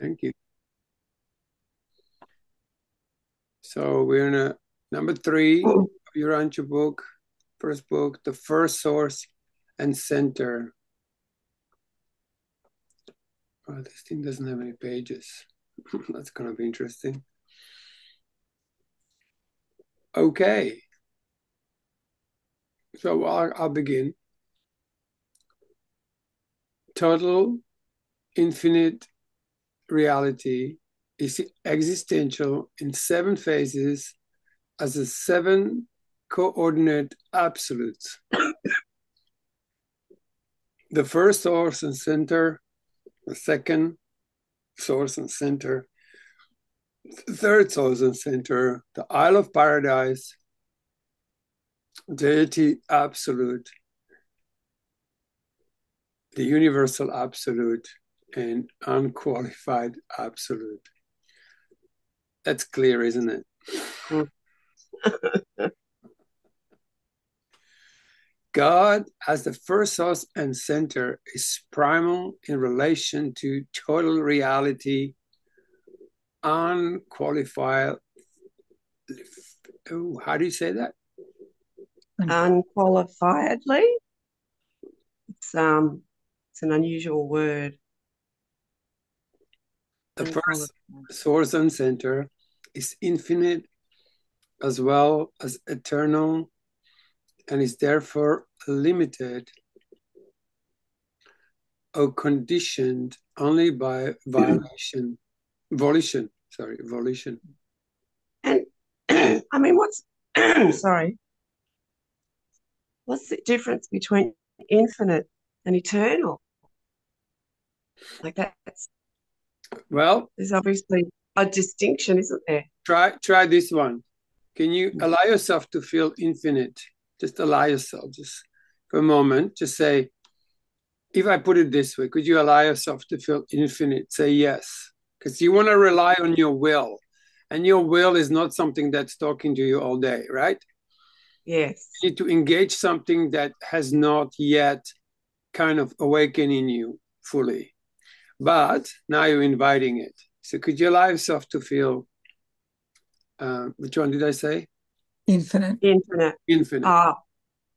Thank you. So we're in number 3 of your Urantia book, first book, The First Source and Center. Oh, this thing doesn't have any pages. That's going to be interesting. Okay. So I'll begin. Total infinite reality is existential in 7 phases as a 7 coordinate absolutes. The first source and center, the second source and center, the third source and center, the Isle of Paradise, deity absolute, the universal absolute, and unqualified absolute. That's clear, isn't it? God, as the first source and center, is primal in relation to total reality, unqualified. Oh, how do you say that? Unqualifiedly. It's an unusual word. The first source and center is infinite as well as eternal and is therefore limited or conditioned only by volition. And I mean, sorry, what's the difference between infinite and eternal? Like that's there's obviously a distinction, isn't there? Try this one. Can you allow yourself to feel infinite? Just allow yourself, just for a moment, just say, if I put it this way, could you allow yourself to feel infinite? Say yes, because you want to rely on your will. And your will is not something that's talking to you all day, right? Yes. You need to engage something that has not yet kind of awakened in you fully. But now you're inviting it. So could you allow yourself to feel, which one did I say? Infinite. Infinite.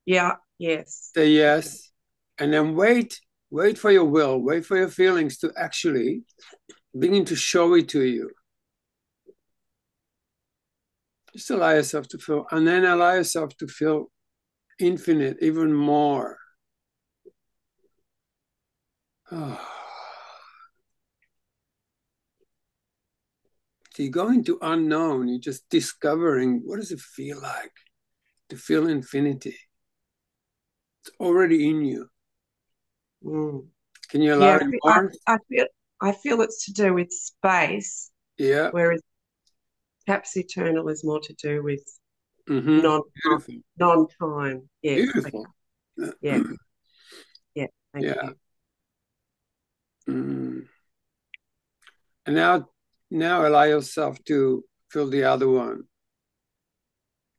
Yeah, yes. Say yes. And then wait for your will, wait for your feelings to actually begin to show it to you. Just allow yourself to feel, and then allow yourself to feel infinite even more. Oh. So you go into unknown, you're just discovering what does it feel like to feel infinity. It's already in you. Can you allow it more? I feel it's to do with space. Yeah. Whereas perhaps eternal is more to do with non-time. Yes. Beautiful. Okay. Yeah. Yeah. Thank you. And now allow yourself to feel the other one.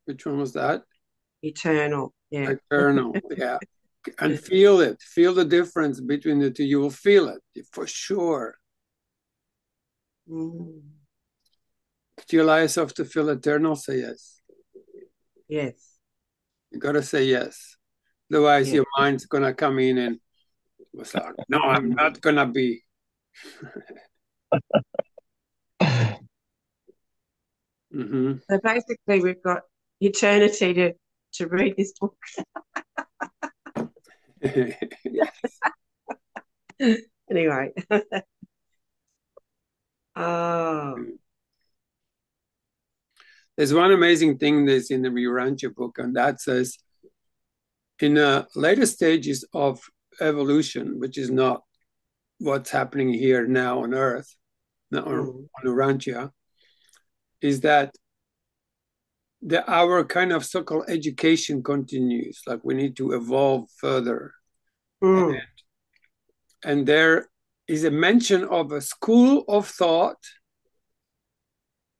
Which one was that? Eternal. Yeah. Eternal. Yeah. And feel it. Feel the difference between the two. You will feel it for sure. Could you allow yourself to feel eternal? Say yes. Yes. You got to say yes. Otherwise, your mind's going to come in and was like, no, I'm not going to be. So basically, we've got eternity to read this book. Anyway. There's one amazing thing that's in the Urantia book, and that says, in the later stages of evolution, which is not what's happening here now on Earth, on Urantia, is that our kind of so-called education continues. Like we need to evolve further. And there is a mention of a school of thought.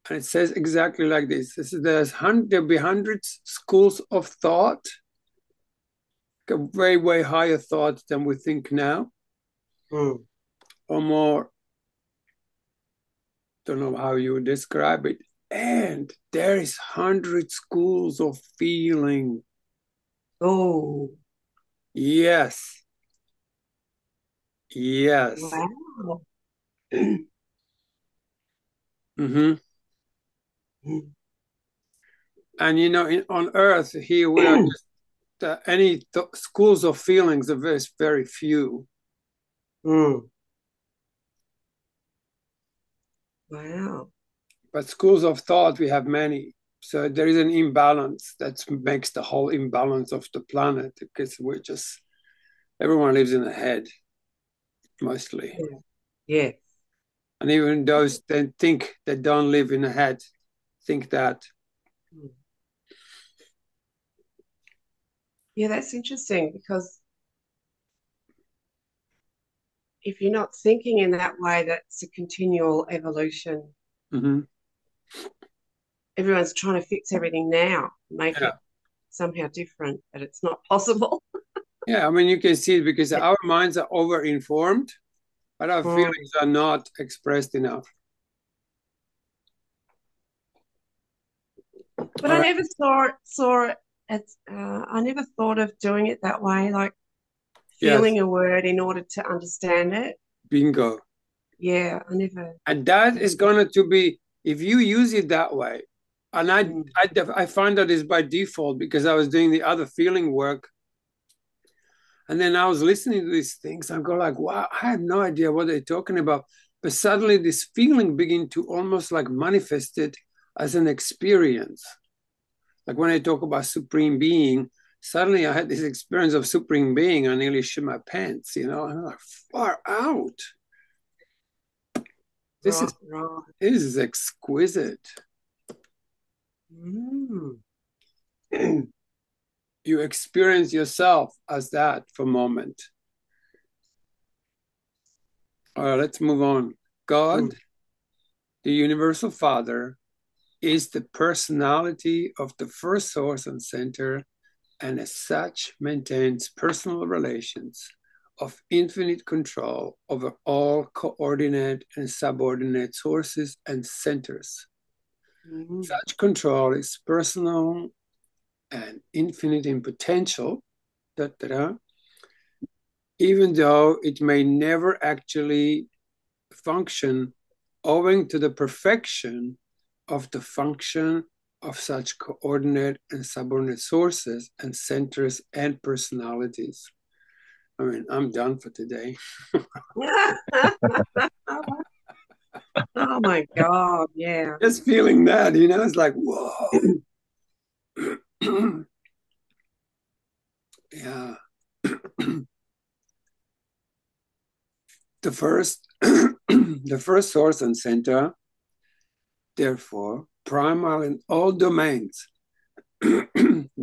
And it says exactly like this. There'll be hundreds schools of thought, way, way higher thoughts than we think now, or more don't know how you would describe it. And there is 100 schools of feeling. Oh. Yes. Yes. Wow. Mm-hmm. And on Earth here we are just any schools of feelings are very, very few. Mm. Wow. But schools of thought we have many. So there is an imbalance that makes the whole imbalance of the planet, because everyone lives in the head mostly. Yeah. And even those that think that don't live in the head think that. Yeah, that's interesting, because if you're not thinking in that way, that's a continual evolution. Mm-hmm. Everyone's trying to fix everything now, make it somehow different, but it's not possible. Yeah, I mean, you can see it because our minds are over-informed, but our feelings are not expressed enough. But I never saw it. I never thought of doing it that way, like feeling a word in order to understand it. Bingo. Yeah, I never. And that is going to be, if you use it that way, and I find that is by default, because I was doing the other feeling work, and then I was listening to these things. I go like, wow, I have no idea what they're talking about. But suddenly this feeling begin to almost like manifest it as an experience. Like when I talk about supreme being, suddenly I had this experience of supreme being. I nearly shit my pants, and I'm like, far out. This is exquisite. Mm. You experience yourself as that for a moment. All right, let's move on. God, the Universal Father, is the personality of the first source and center, and as such maintains personal relations of infinite control over all coordinate and subordinate sources and centers. Such control is personal and infinite in potential, even though it may never actually function, owing to the perfection of the function of such coordinate and subordinate sources and centers and personalities. I mean, I'm done for today. Oh my God, yeah. Just feeling that, it's like, whoa. Yeah. The first source and center, therefore, primal in all domains,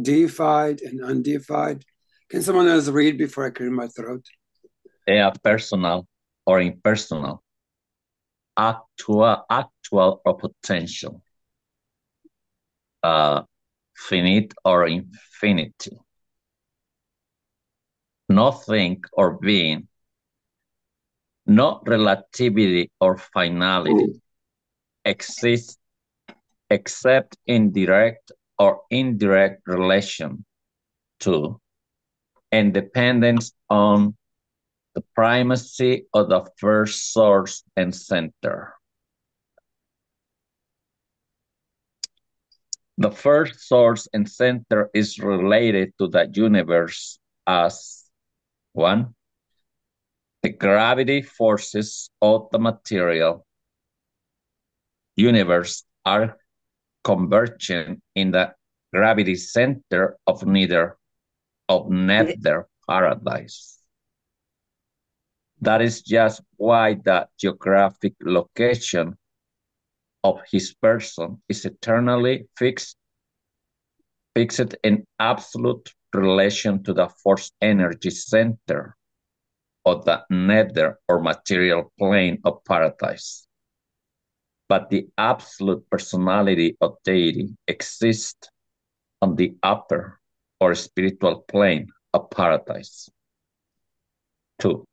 deified and undeified. Can someone else read before I clear my throat? Personal or impersonal, actual or potential, finite or infinity, nothing or being, no relativity or finality, exists except in direct or indirect relation to and dependence on the primacy of the first source and center. The first source and center is related to the universe as 1. The gravity forces of the material universe are converging in the gravity center of nether paradise. That is just why the geographic location of his person is eternally fixed in absolute relation to the force energy center of the nether or material plane of paradise. But the absolute personality of deity exists on the upper or spiritual plane of paradise. 2.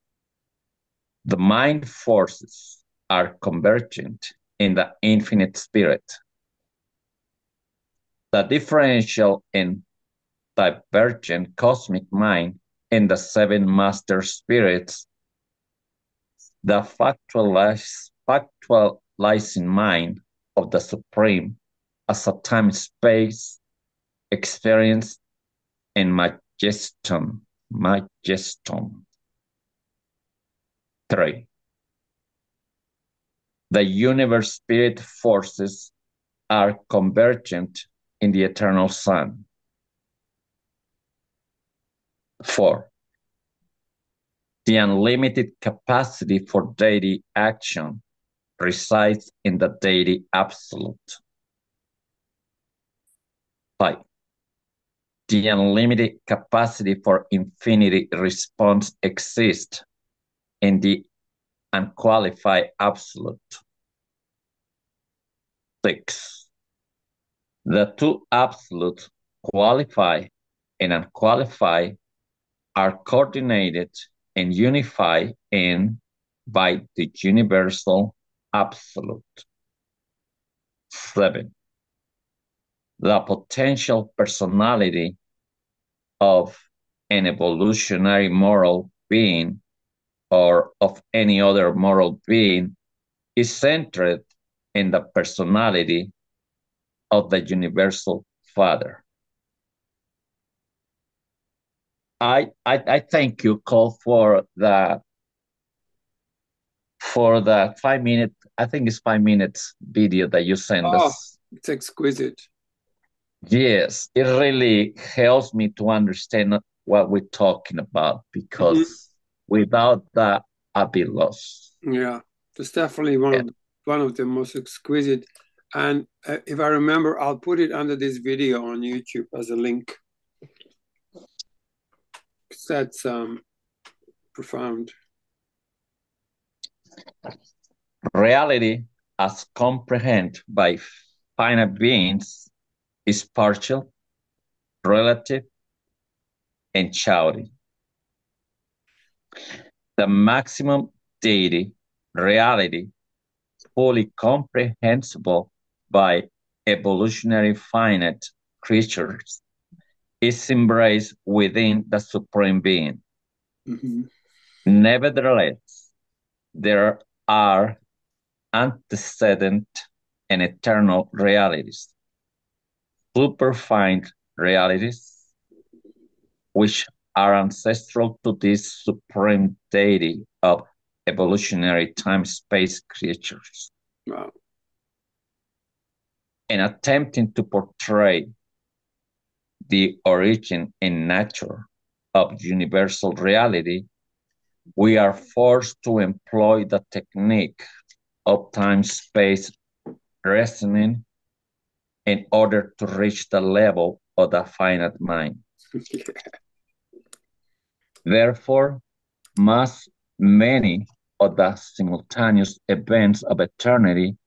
The mind forces are convergent in the infinite spirit. The differential and divergent cosmic mind in the seven master spirits, the factualizing mind of the Supreme as a time-space experience in majestum. 3. The universe spirit forces are convergent in the eternal sun. 4. The unlimited capacity for deity action resides in the deity absolute. 5. The unlimited capacity for infinity response exists in the unqualified absolute. 6. The two absolutes, qualified and unqualified, are coordinated and unified by the universal absolute. 7. The potential personality of an evolutionary moral being or of any other moral being is centered in the personality of the universal Father. I thank you, Cole, for the 5 minute, I think it's 5 minutes video that you sent us. It's exquisite. Yes, it really helps me to understand what we're talking about, because without that, I'd be lost. Yeah, it's definitely one of the most exquisite. And if I remember, I'll put it under this video on YouTube as a link. That's profound. Reality, as comprehended by finite beings, is partial, relative, and chaotic. The maximum deity, reality, fully comprehensible by evolutionary finite creatures, is embraced within the Supreme Being. Nevertheless, there are antecedent and eternal realities, superfine realities, which are ancestral to this supreme deity of evolutionary time-space creatures. Wow. In attempting to portray the origin and nature of universal reality, we are forced to employ the technique of time-space reasoning in order to reach the level of the finite mind. Therefore, must many of the simultaneous events of eternity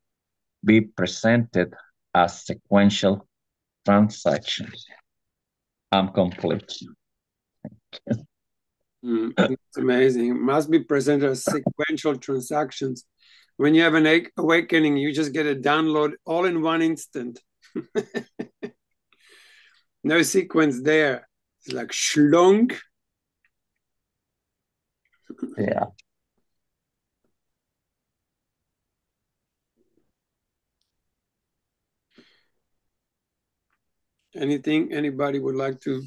be presented as sequential transactions. I'm complete. It's amazing. It must be presented as sequential transactions. When you have an awakening, you just get a download all in one instant. No sequence there. It's like shlunk. Yeah. Anything anybody would like to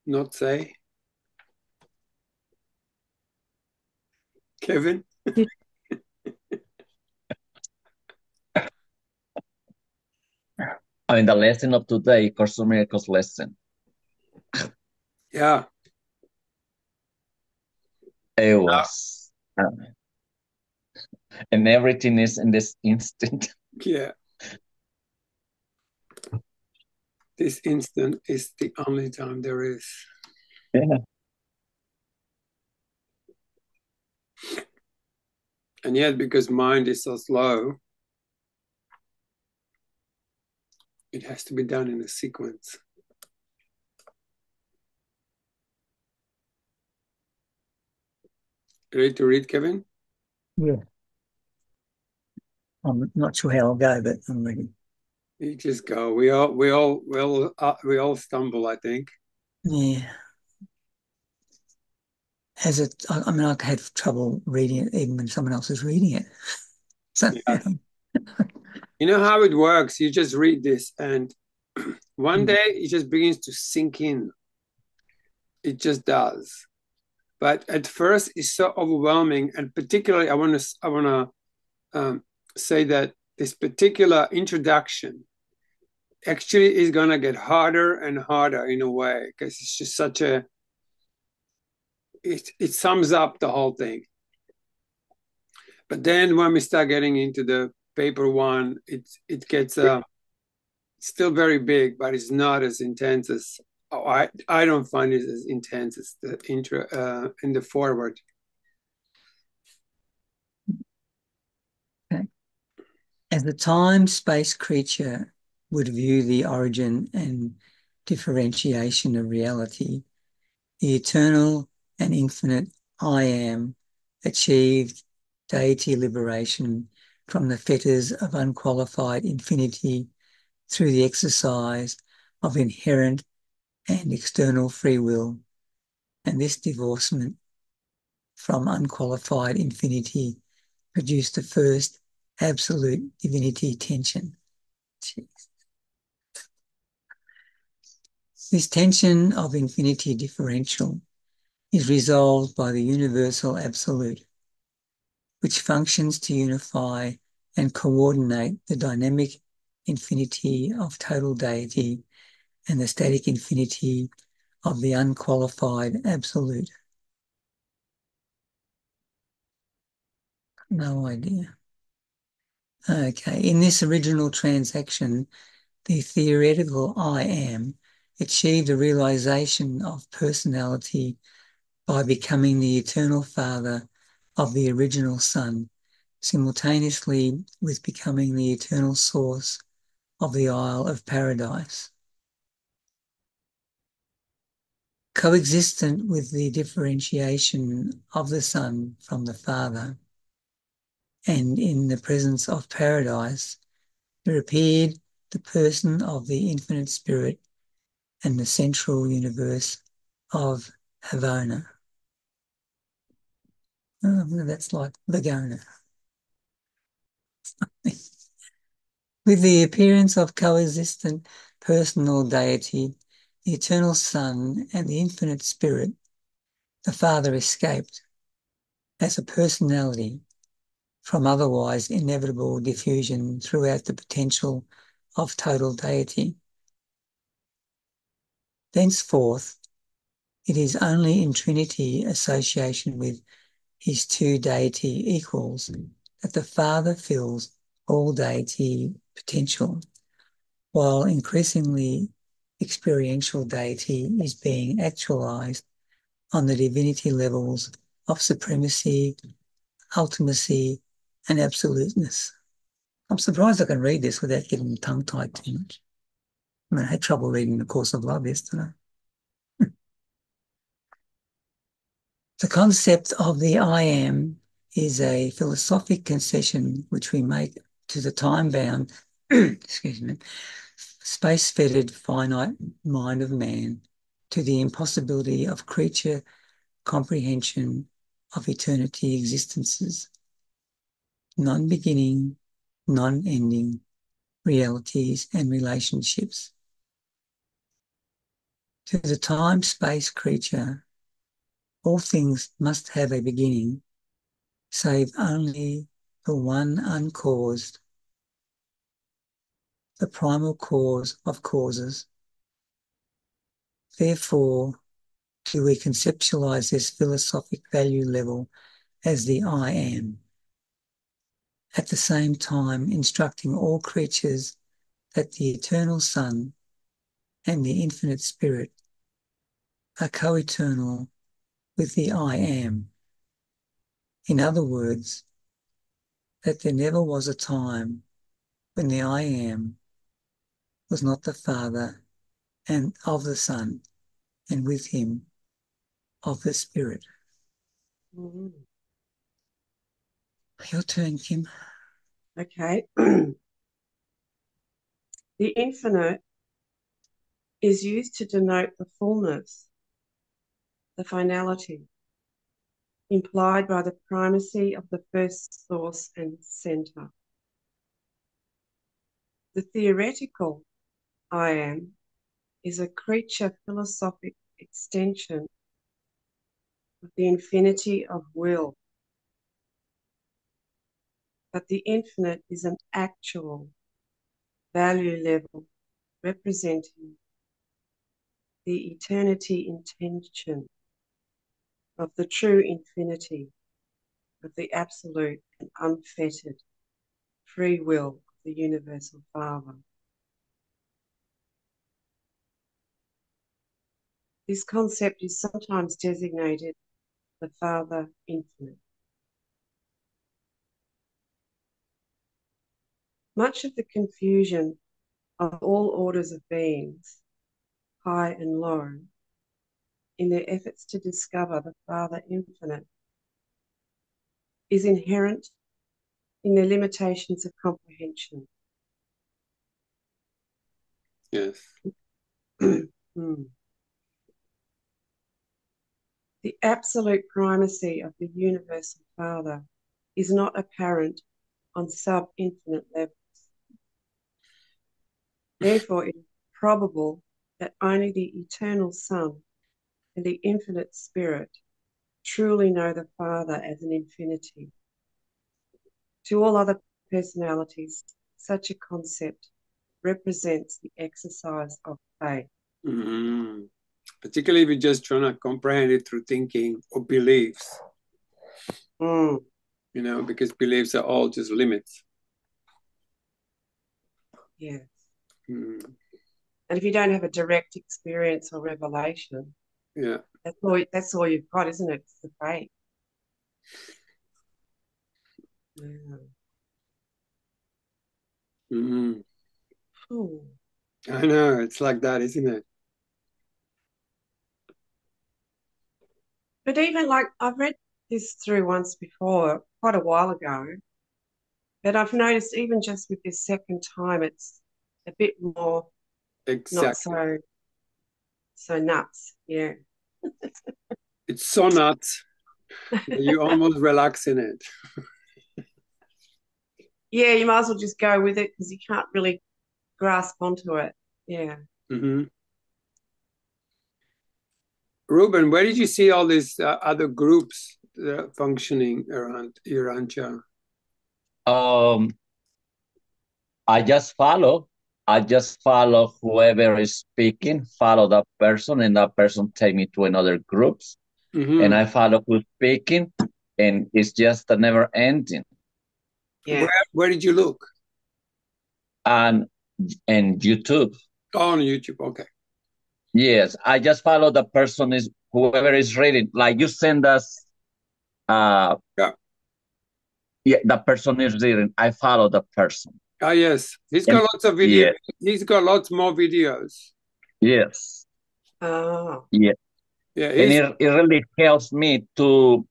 not say? Kevin? I mean, the lesson of today, Course of Miracles lesson. Yeah. It was. And everything is in this instant. Yeah. This instant is the only time there is. Yeah. And yet, because mind is so slow, it has to be done in a sequence. Ready to read, Kevin? Yeah. I'm not sure how I'll go, but I'm ready. You just go. We all stumble, I think. Yeah. I mean, I have trouble reading it even when someone else is reading it. So, Yeah. You know how it works. You just read this, and one day it just begins to sink in. It just does. But at first, it's so overwhelming, and particularly, I want to say that this particular introduction actually is going to get harder and harder in a way, because it's just such a it sums up the whole thing. But then when we start getting into the paper one, it gets still very big, but it's not as intense as I don't find it as intense as the intro in the forward. okay. As the time-space creature would view the origin and differentiation of reality, the eternal and infinite I Am achieved deity liberation from the fetters of unqualified infinity through the exercise of inherent and external free will, and this divorcement from unqualified infinity produced the first absolute divinity tension. Jeez. This tension of infinity differential is resolved by the universal absolute, which functions to unify and coordinate the dynamic infinity of total deity and the static infinity of the unqualified absolute. No idea. Okay, in this original transaction, the theoretical I Am achieved a realization of personality by becoming the eternal father of the original Son, simultaneously with becoming the eternal source of the Isle of Paradise. Coexistent with the differentiation of the Son from the Father, and in the presence of Paradise, there appeared the person of the infinite Spirit and the central universe of Havona. Oh, that's like Vagona. With the appearance of coexistent personal deity, the eternal Son and the infinite Spirit, the Father escaped as a personality from otherwise inevitable diffusion throughout the potential of total deity. Thenceforth, it is only in Trinity association with his two deity equals that the Father fills all deity potential, while increasingly experiential deity is being actualized on the divinity levels of supremacy, ultimacy, and absoluteness. I'm surprised I can read this without getting tongue-tied too much. I mean, I had trouble reading The Course of Love yesterday. The concept of the I Am is a philosophic concession which we make to the time-bound, excuse me, space-fettered finite mind of man, to the impossibility of creature comprehension of eternity existences, non-beginning, non-ending realities and relationships. To the time-space creature, all things must have a beginning, save only the one uncaused, the primal cause of causes. Therefore, do we conceptualize this philosophic value level as the I Am, at the same time instructing all creatures that the eternal Son and the infinite Spirit are co-eternal with the I Am. In other words, that there never was a time when the I Am was not the Father and of the Son, and with him of the Spirit. Mm-hmm. Your turn, Kim. Okay. The infinite is used to denote the fullness, the finality, implied by the primacy of the first source and center. The theoretical I am is a creature philosophic extension of the infinity of will. But the infinite is an actual value level representing the eternity intention of the true infinity of the absolute and unfettered free will of the universal Father. This concept is sometimes designated the Father Infinite. Much of the confusion of all orders of beings, high and low, in their efforts to discover the Father Infinite, is inherent in their limitations of comprehension. Yes. The absolute primacy of the universal Father is not apparent on sub-infinite levels. Therefore, it is probable that only the eternal Son and the infinite Spirit truly know the Father as an infinity. To all other personalities, such a concept represents the exercise of faith. Mm-hmm. Particularly if you're just trying to comprehend it through thinking or beliefs. You know, because beliefs are all just limits. Yes. Mm. And if you don't have a direct experience or revelation, yeah, that's all you've got, isn't it? It's the faith. Yeah. Mm. I know, it's like that, isn't it? But even like I've read this through once before, quite a while ago, but I've noticed even just with this second time, it's a bit more Exactly. not so nuts. Yeah. It's so nuts that you almost relax in it. Yeah, you might as well just go with it because you can't really grasp onto it. Yeah. Mm-hmm. Ruben, where did you see all these other groups functioning around Urantia? I just follow. I just follow whoever is speaking, follow that person, and that person take me to another groups. Mm-hmm. And I follow who's speaking, and it's just a never ending. Yeah. Where did you look? And YouTube. Oh, on YouTube, okay. Yes, I just follow the person is whoever is reading. Like you send us yeah, the person is reading. I follow the person. Ah, yes. He's got lots of videos. Yeah. He's got lots more videos. Yes. Oh. Yeah. Yeah. And it really helps me to,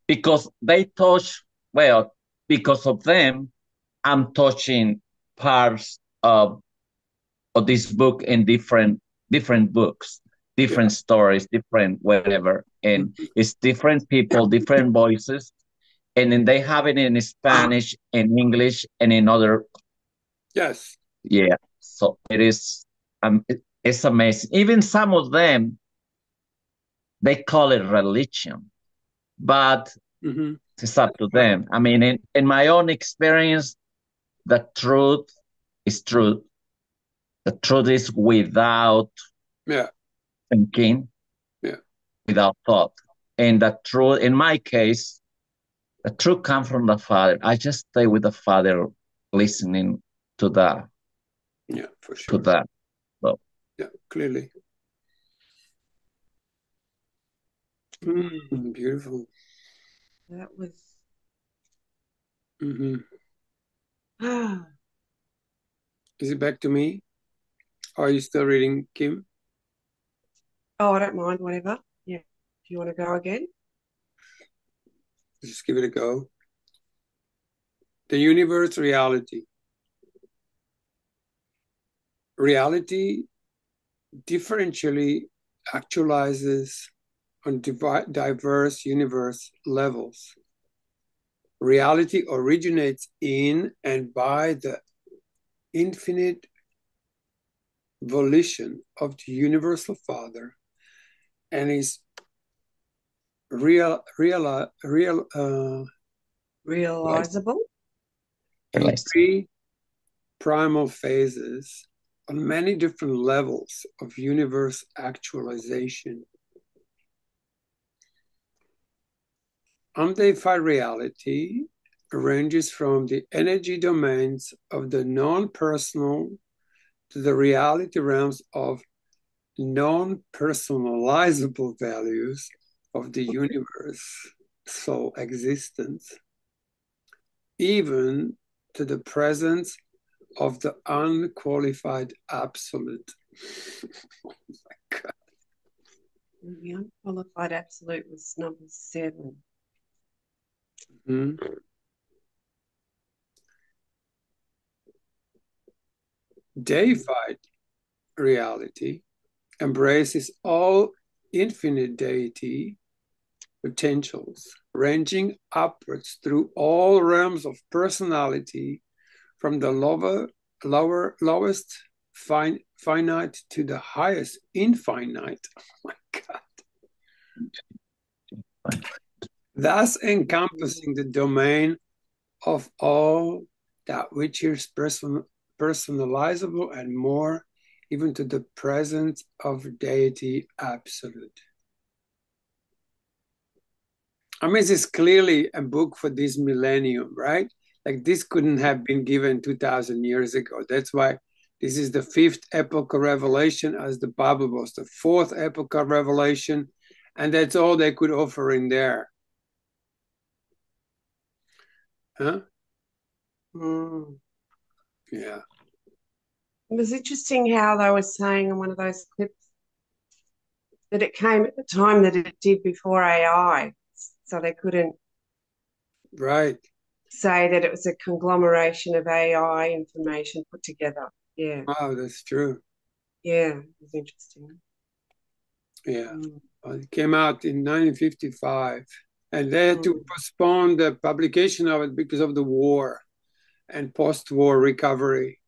because they touch, well, because of them, I'm touching parts of this book in different books, different stories, different whatever. And it's different people, different voices. And then they have it in Spanish, in English, and in other. Yes. Yeah. So it is, it's amazing. Even some of them, they call it religion, but it's up to them. I mean, in my own experience, the truth is truth. The truth is without thinking, without thought. And the truth, in my case, the truth comes from the Father. I just stay with the Father, listening to that. Yeah, for sure. To that. So. Yeah, clearly. Beautiful. That was. Is it back to me? Or are you still reading, Kim? Oh, I don't mind, whatever. Yeah. If you want to go again. Just give it a go. The universe reality. Reality differentially actualizes on diverse universe levels. Reality originates in and by the infinite volition of the Universal Father and is realizable in three primal phases on many different levels of universe actualization. Undeified reality ranges from the energy domains of the non-personal to the reality realms of non-personalizable values of the universe, soul existence, even to the presence of the unqualified absolute. Oh my God. The unqualified absolute was number 7. Mm-hmm. Deified reality embraces all infinite deity potentials, ranging upwards through all realms of personality, from the lowest finite to the highest infinite. Oh my God. Thus encompassing the domain of all that which is personalizable and more, even to the presence of deity absolute. I mean, this is clearly a book for this millennium, right? Like this couldn't have been given 2,000 years ago. That's why this is the 5th epoch of revelation, as the Bible was the 4th epoch of revelation. And that's all they could offer in there. Huh? Mm. Yeah. It was interesting how they were saying in one of those clips that it came at the time that it did before AI. So they couldn't say that it was a conglomeration of AI information put together. Yeah. Wow, that's true. Yeah, it was interesting. Yeah. Well, it came out in 1955, and they had to postpone the publication of it because of the war and post-war recovery.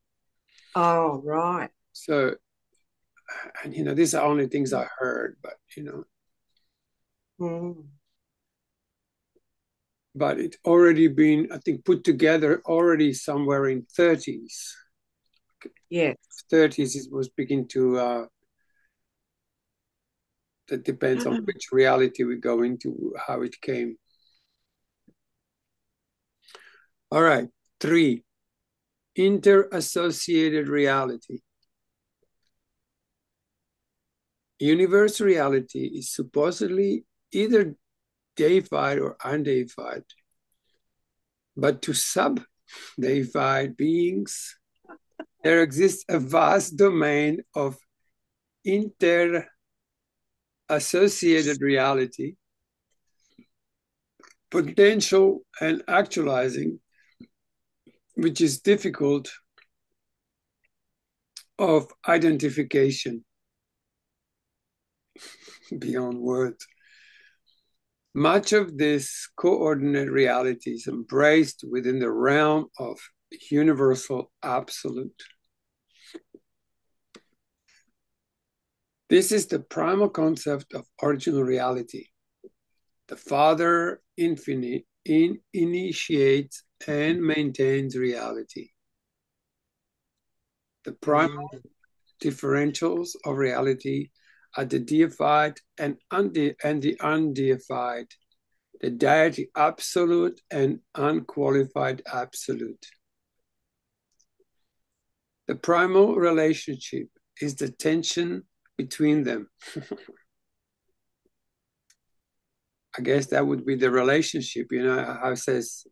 Oh, right. So, and these are only things I heard, but but it already been, I think, put together already somewhere in 30s. Yes. 30s it was beginning to that depends on which reality we go into, how it came. All right, 3, inter-associated reality. Universe reality is supposedly either deified or undeified, but to sub-deified beings, there exists a vast domain of inter-associated reality, potential and actualizing, which is difficult of identification beyond words. Much of this coordinate reality is embraced within the realm of universal absolute. This is the primal concept of original reality. The Father infinite initiates and maintains reality. The primal differentials of reality are the deified and the undeified, the deity absolute and unqualified absolute. The primal relationship is the tension between them. I guess that would be the relationship, how it says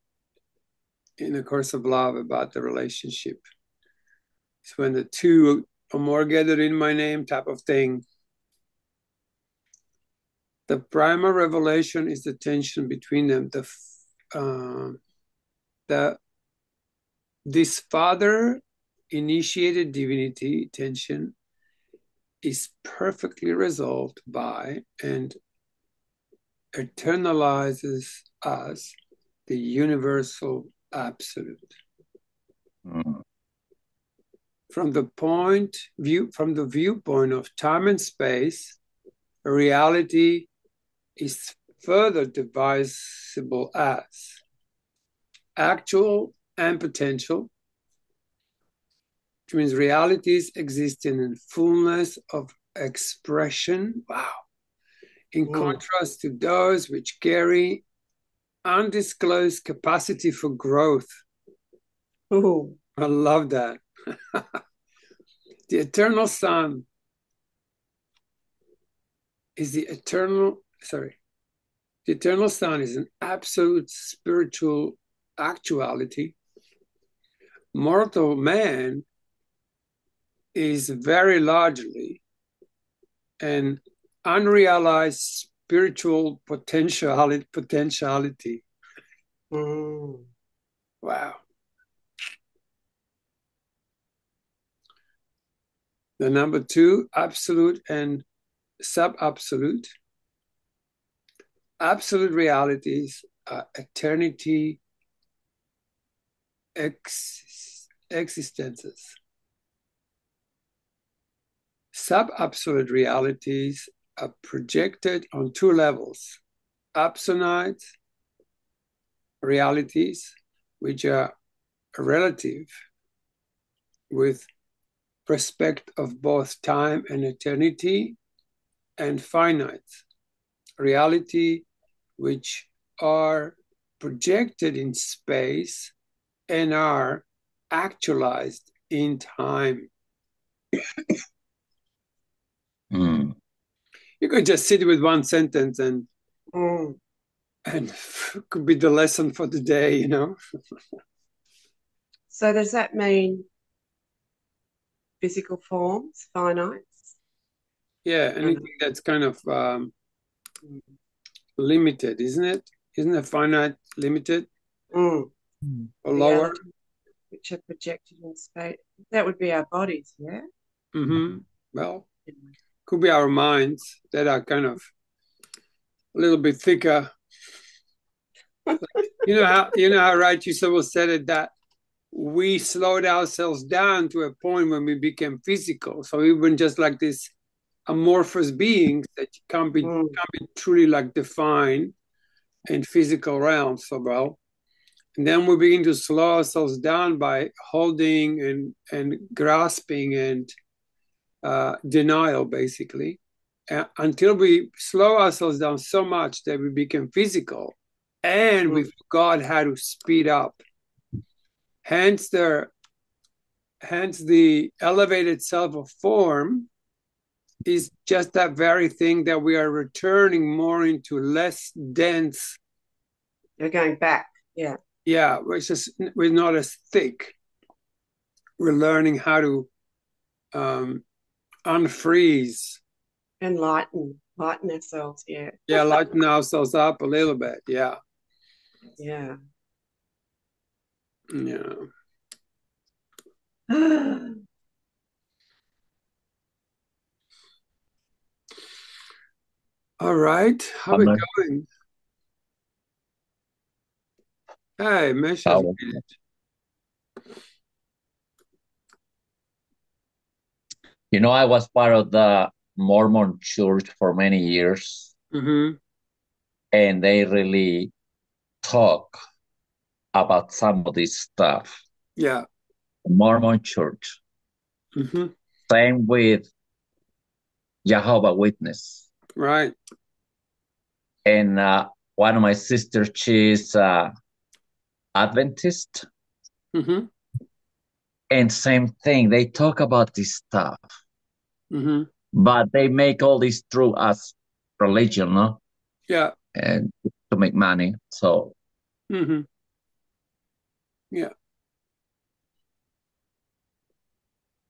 in the Course of Love about the relationship. It's when the two or more gathered in my name type of thing. The primal revelation is the tension between them, the This father-initiated divinity tension is perfectly resolved by and eternalizes as the universal absolute. Mm. From the viewpoint of time and space, reality is further divisible as actual and potential, which means realities existing in fullness of expression. Wow. In contrast to those which carry undisclosed capacity for growth. Ooh. I love that. The eternal sun is the eternal sun is an absolute spiritual actuality. Mortal man is very largely an unrealized spiritual potentiality. Mm. Wow. The number 2, absolute and sub-absolute. Absolute realities are eternity existences. Sub-absolute realities are projected on 2 levels. Absolute realities, which are relative with respect of both time and eternity, and finite reality, which are projected in space and are actualized in time. Mm. You could just sit with one sentence and could be the lesson for the day, you know. So does that mean physical forms, finite? Yeah, anything that's kind of limited, isn't it? Isn't a finite limited or lower? Which are projected in space. That would be our bodies, yeah? Mm-hmm. Well, could be our minds that are kind of a little bit thicker. You know how right you said it, that we slowed ourselves down to a point when we became physical. So even just like this amorphous beings that can't be truly like defined in physical realms so well. And then we begin to slow ourselves down by holding and grasping and denial, basically, until we slow ourselves down so much that we become physical and we forgot how to speed up. Hence the elevated self of form is just that very thing, that we are returning more into less dense. You're going back, yeah. Yeah, we're not as thick. We're learning how to unfreeze and lighten ourselves. Yeah. Yeah, lighten ourselves up a little bit. Yeah. Yeah. Yeah. All right. How are we going? Hey, Mesha. You know, I was part of the Mormon church for many years. Mm-hmm. And they really talk about some of this stuff. Yeah. Mormon church. Mm-hmm. Same with Jehovah's Witness. Right. And one of my sisters, she's Adventist. Mm-hmm. And same thing, they talk about this stuff. Mm-hmm. But they make all this through as religion, no? Yeah. And to make money. So. Mm-hmm. Yeah.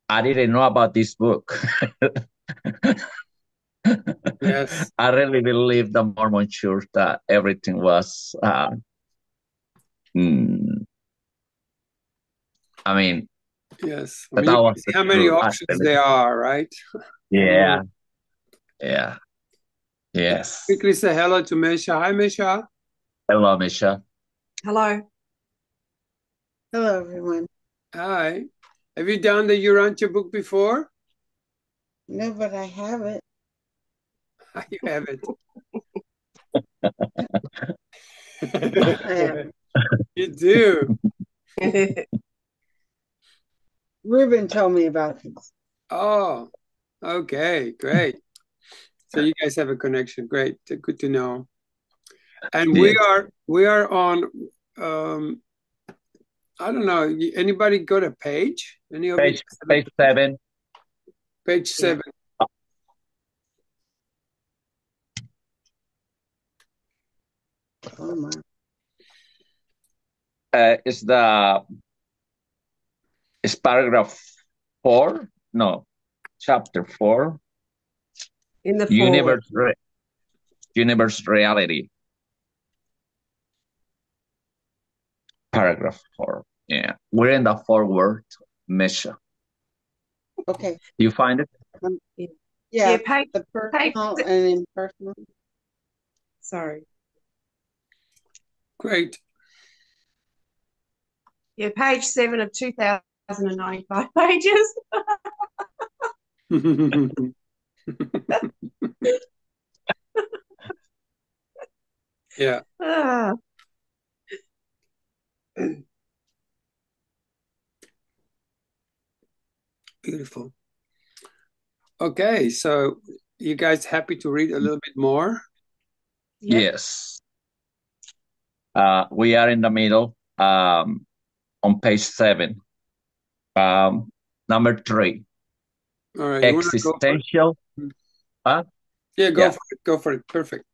I didn't know about this book. Yes. I really believe the Mormon church that everything was I mean, Yes. I but mean, that you was can see the how many truth, options actually. there are, right? Yeah, yeah, yes. Quickly say hello to Misha. Hi, Misha. Hello, Misha. Hello. Hello, everyone. Hi. Have you done the Urantia book before? No, but I have it. You have it. I have. You do. Ruben told me about this. Oh, okay, great. So you guys have a connection. Great. Good to know. And Yes. we are on I don't know. Anybody got a page? Any of you? Page 7. Page 7. Oh my. It's paragraph 4. No, chapter 4. In the forward. Universe reality. Paragraph 4. Yeah, we're in the forward measure. Okay. You find it? Yeah, page, the personal and impersonal. Sorry. Great. Yeah, page 7 of 2,095 pages. Yeah. Ah. Beautiful. Okay, so you guys happy to read a little bit more? Yep. Yes. We are in the middle, on page 7. Number 3. All right. Existential. Yeah, go for it. Go for it. Perfect.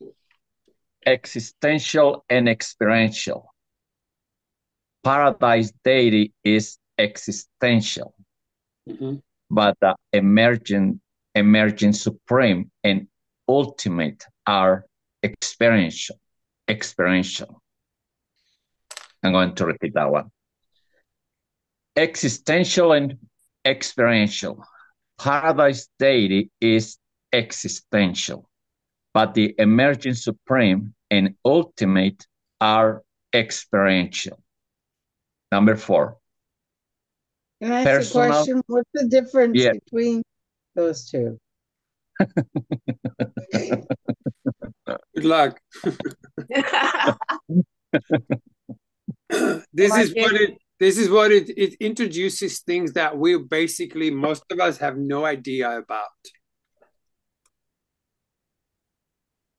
Existential and experiential. Paradise deity is existential, but the emerging supreme and ultimate are experiential. I'm going to repeat that one. Existential and experiential. Paradise deity is existential, but the emerging supreme and ultimate are experiential. Number 4. Can I ask a question? What's the difference between those two? Good luck. This is what it introduces things that we basically, most of us have no idea about.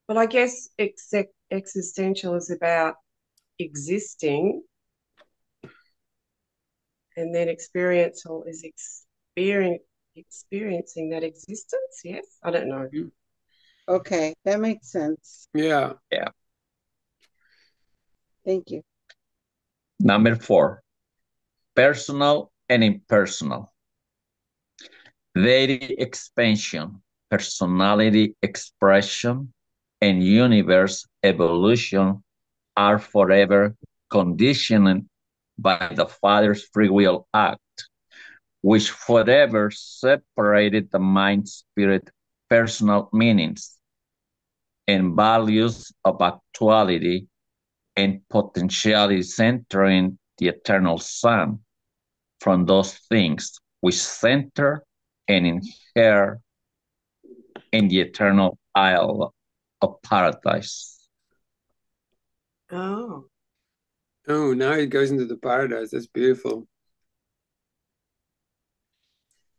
Well, I guess existential is about existing, and then experiential is experiencing that existence. Yes, I don't know. Okay, that makes sense. Yeah. Thank you. Number 4. Personal and impersonal. Deity expansion, personality expression, and universe evolution are forever conditioned by the Father's free will act, which forever separated the mind-spirit personal meanings and values of actuality and potentiality centering the eternal Son from those things which center and inhere in the eternal isle of paradise. Oh, now it goes into the paradise. That's beautiful.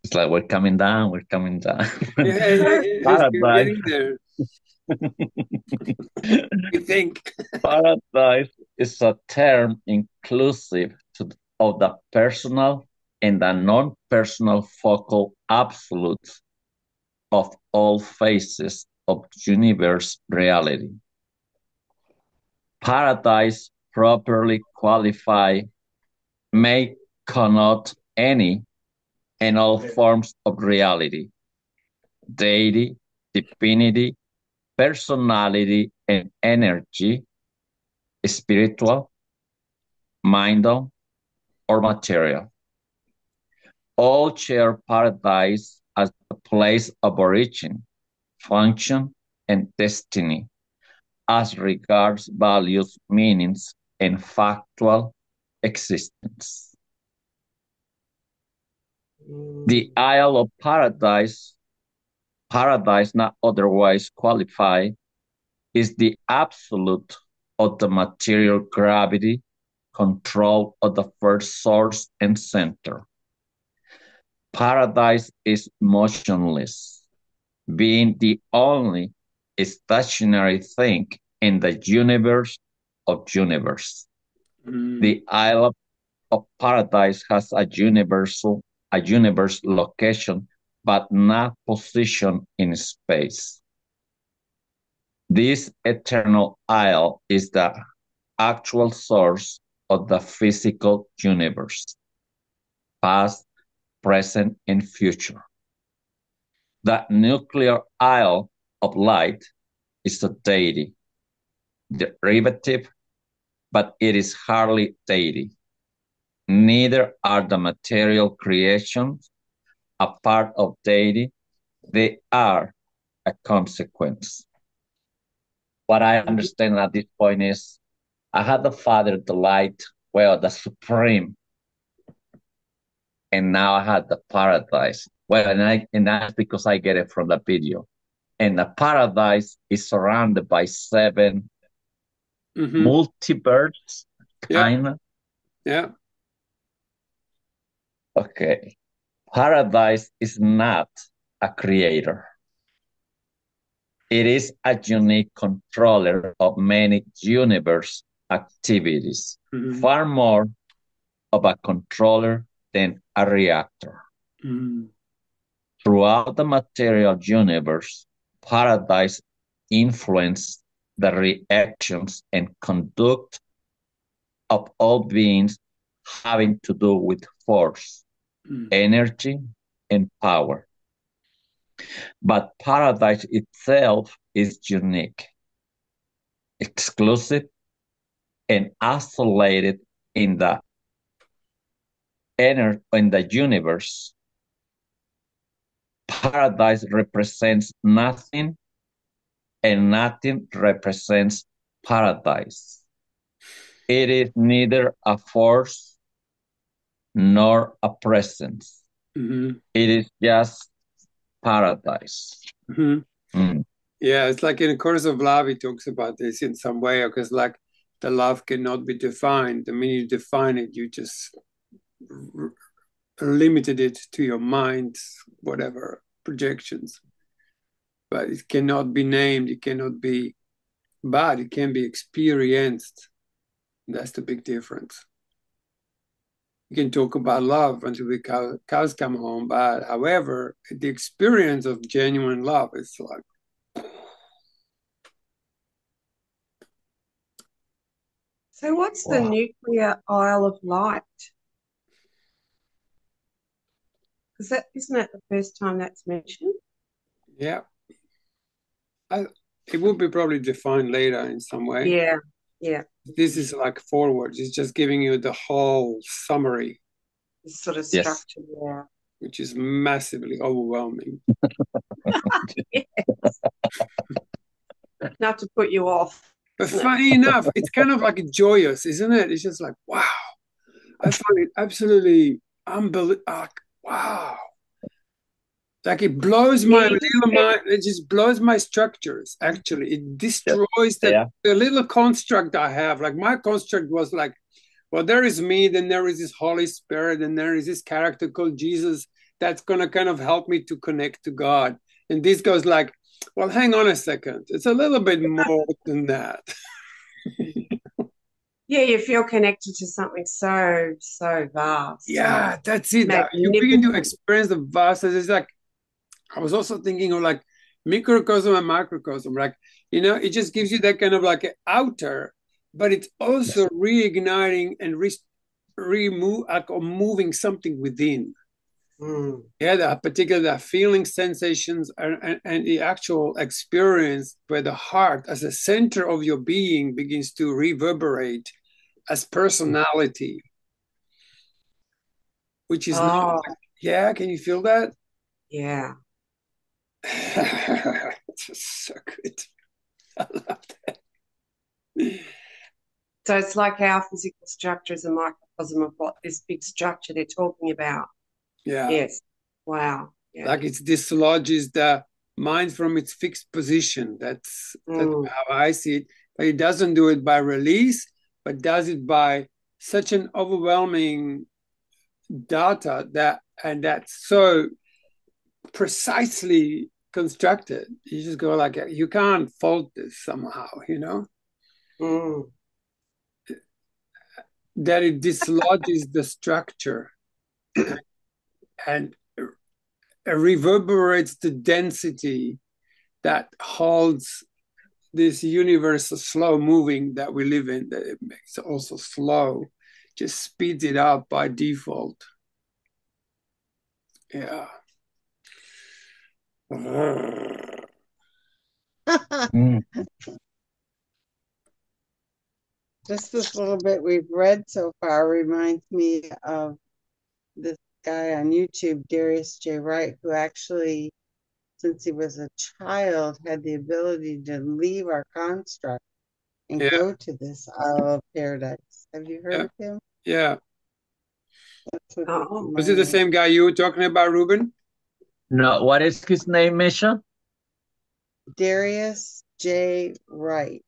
It's like we're coming down. Yeah, we're getting there. We think. Paradise is a term inclusive of the personal and the non-personal focal absolutes of all phases of universe reality. Paradise properly qualified may connote any and all forms of reality, deity, divinity, personality, and energy, spiritual, mindal, or material. All share paradise as the place of origin, function, and destiny, as regards values, meanings, and factual existence. The Isle of Paradise not otherwise qualified, is the absolute of the material gravity, control of the first source and center. Paradise is motionless, being the only stationary thing in the universe of universe. The Isle of Paradise has a universe location, but not position in space. This eternal isle is the actual source of the physical universe, past, present, and future. The nuclear isle of light is a deity, derivative, but it is hardly deity. Neither are the material creations a part of deity, they are a consequence. What I understand at this point is I had the Father, the light, well, the supreme, and now I had the paradise. Well, and that's because I get it from the video. And the paradise is surrounded by 7 multiverse, kind of. Yeah. Okay. Paradise is not a creator. It is a unique controller of many universe activities, far more of a controller than a reactor. Throughout the material universe, paradise influences the reactions and conduct of all beings having to do with force, energy, and power. But paradise itself is unique, exclusive, and isolated in the universe. Paradise represents nothing, and nothing represents paradise. It is neither a force nor a presence. It is just paradise. Yeah, it's like in A Course of Love, he talks about this in some way, because like the love cannot be defined. The minute you define it, you just limited it to your mind's whatever projections. But it cannot be named, it cannot be bad, it can be experienced. That's the big difference. You can talk about love until the cows come home, but however, the experience of genuine love is like. So what's the nuclear Isle of Light? Because isn't that the first time that's mentioned? Yeah. It will be probably defined later in some way. Yeah. This is like forwards. It's just giving you the whole summary. It's sort of structure, yeah. Which is massively overwhelming. Yes. Not to put you off. But funny enough, it's kind of like joyous, isn't it? It's just like, wow. I find it absolutely unbelievable. Wow. Like it blows my little mind. It just blows my structures, actually. It destroys the little construct I have. Like my construct was like, well, there is me, then there is this Holy Spirit, and there is this character called Jesus that's going to kind of help me to connect to God. And this goes like, well, hang on a second. It's a little bit more than that. Yeah, you feel connected to something so vast. Yeah, that's it. You begin to experience the vastness. It's like, I was also thinking of like microcosm and macrocosm. Like, it just gives you that kind of like an outer, but it's also reigniting and moving something within. Yeah, the feeling, sensations, and the actual experience where the heart as a center of your being begins to reverberate as personality, which is not, Yeah, can you feel that? Yeah. It's so good. I love that. So it's like our physical structure is a microcosm of what this big structure they're talking about. Yeah. Yes. Wow. Yeah. Like it dislodges the mind from its fixed position. That's how I see it. But it doesn't do it by release, but does it by such an overwhelming data that's so precisely constructed. You just go like, you can't fault this somehow, that it dislodges the structure and reverberates the density that holds this universe slow moving that we live in, that it makes it also slow, just speeds it up by default. Yeah. Just this little bit we've read so far reminds me of this guy on YouTube, Darius J. Wright, who actually, since he was a child, had the ability to leave our construct and go to this Isle of Paradise. Have you heard of him? Yeah. Was it the same guy you were talking about, Ruben? No, what is his name, Misha? Darius J. Wright.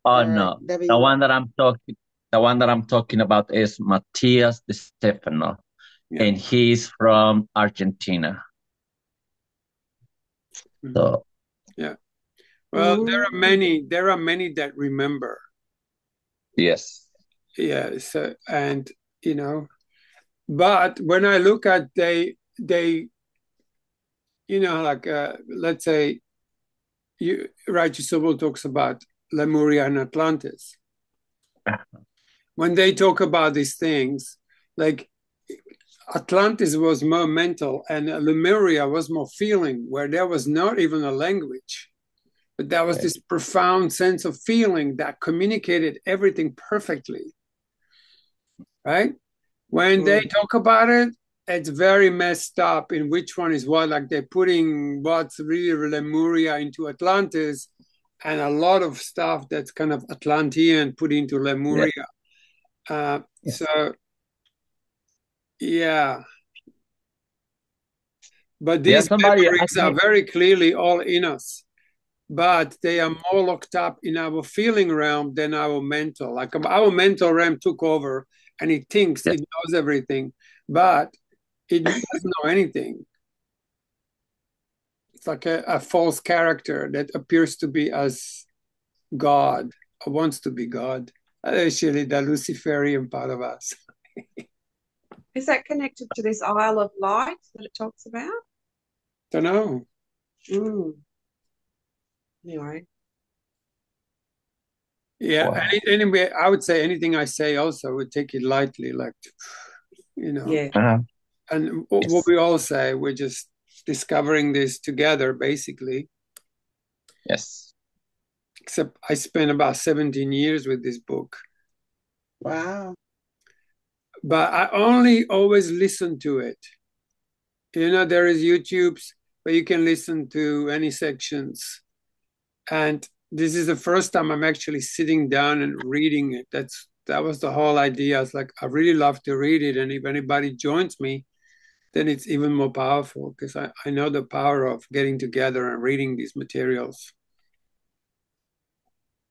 Oh no, the one that I'm talking about is Matias De Stefano, and he's from Argentina. So yeah, well, there are many that remember. Yes. Yeah. So, and but when I look at they like let's say Raichi Sobol talks about Lemuria and Atlantis. When they talk about these things, like Atlantis was more mental and Lemuria was more feeling, where there was not even a language, but there was this profound sense of feeling that communicated everything perfectly, right? When they talk about it, it's very messed up in which one is what, like they're putting what's really Lemuria into Atlantis and a lot of stuff that's kind of Atlantean put into Lemuria. So, yeah. But these memories are very clearly all in us, but they are more locked up in our feeling realm than our mental. Like our mental realm took over and it thinks it knows everything, but it doesn't know anything. It's like a false character that appears to be as God or wants to be God. Actually, the Luciferian part of us. Is that connected to this Isle of Light that it talks about? Don't know. Anyway. Yeah. Wow. Anyway, I would say anything I say also would take it lightly, like, Yeah. And what we all say, we're just discovering this together, basically. Yes. Except I spent about 17 years with this book. Wow. But I only always listen to it. There is YouTube's, but you can listen to any sections. And this is the first time I'm actually sitting down and reading it. That was the whole idea. I was like, I really love to read it. And if anybody joins me, then it's even more powerful because I know the power of getting together and reading these materials.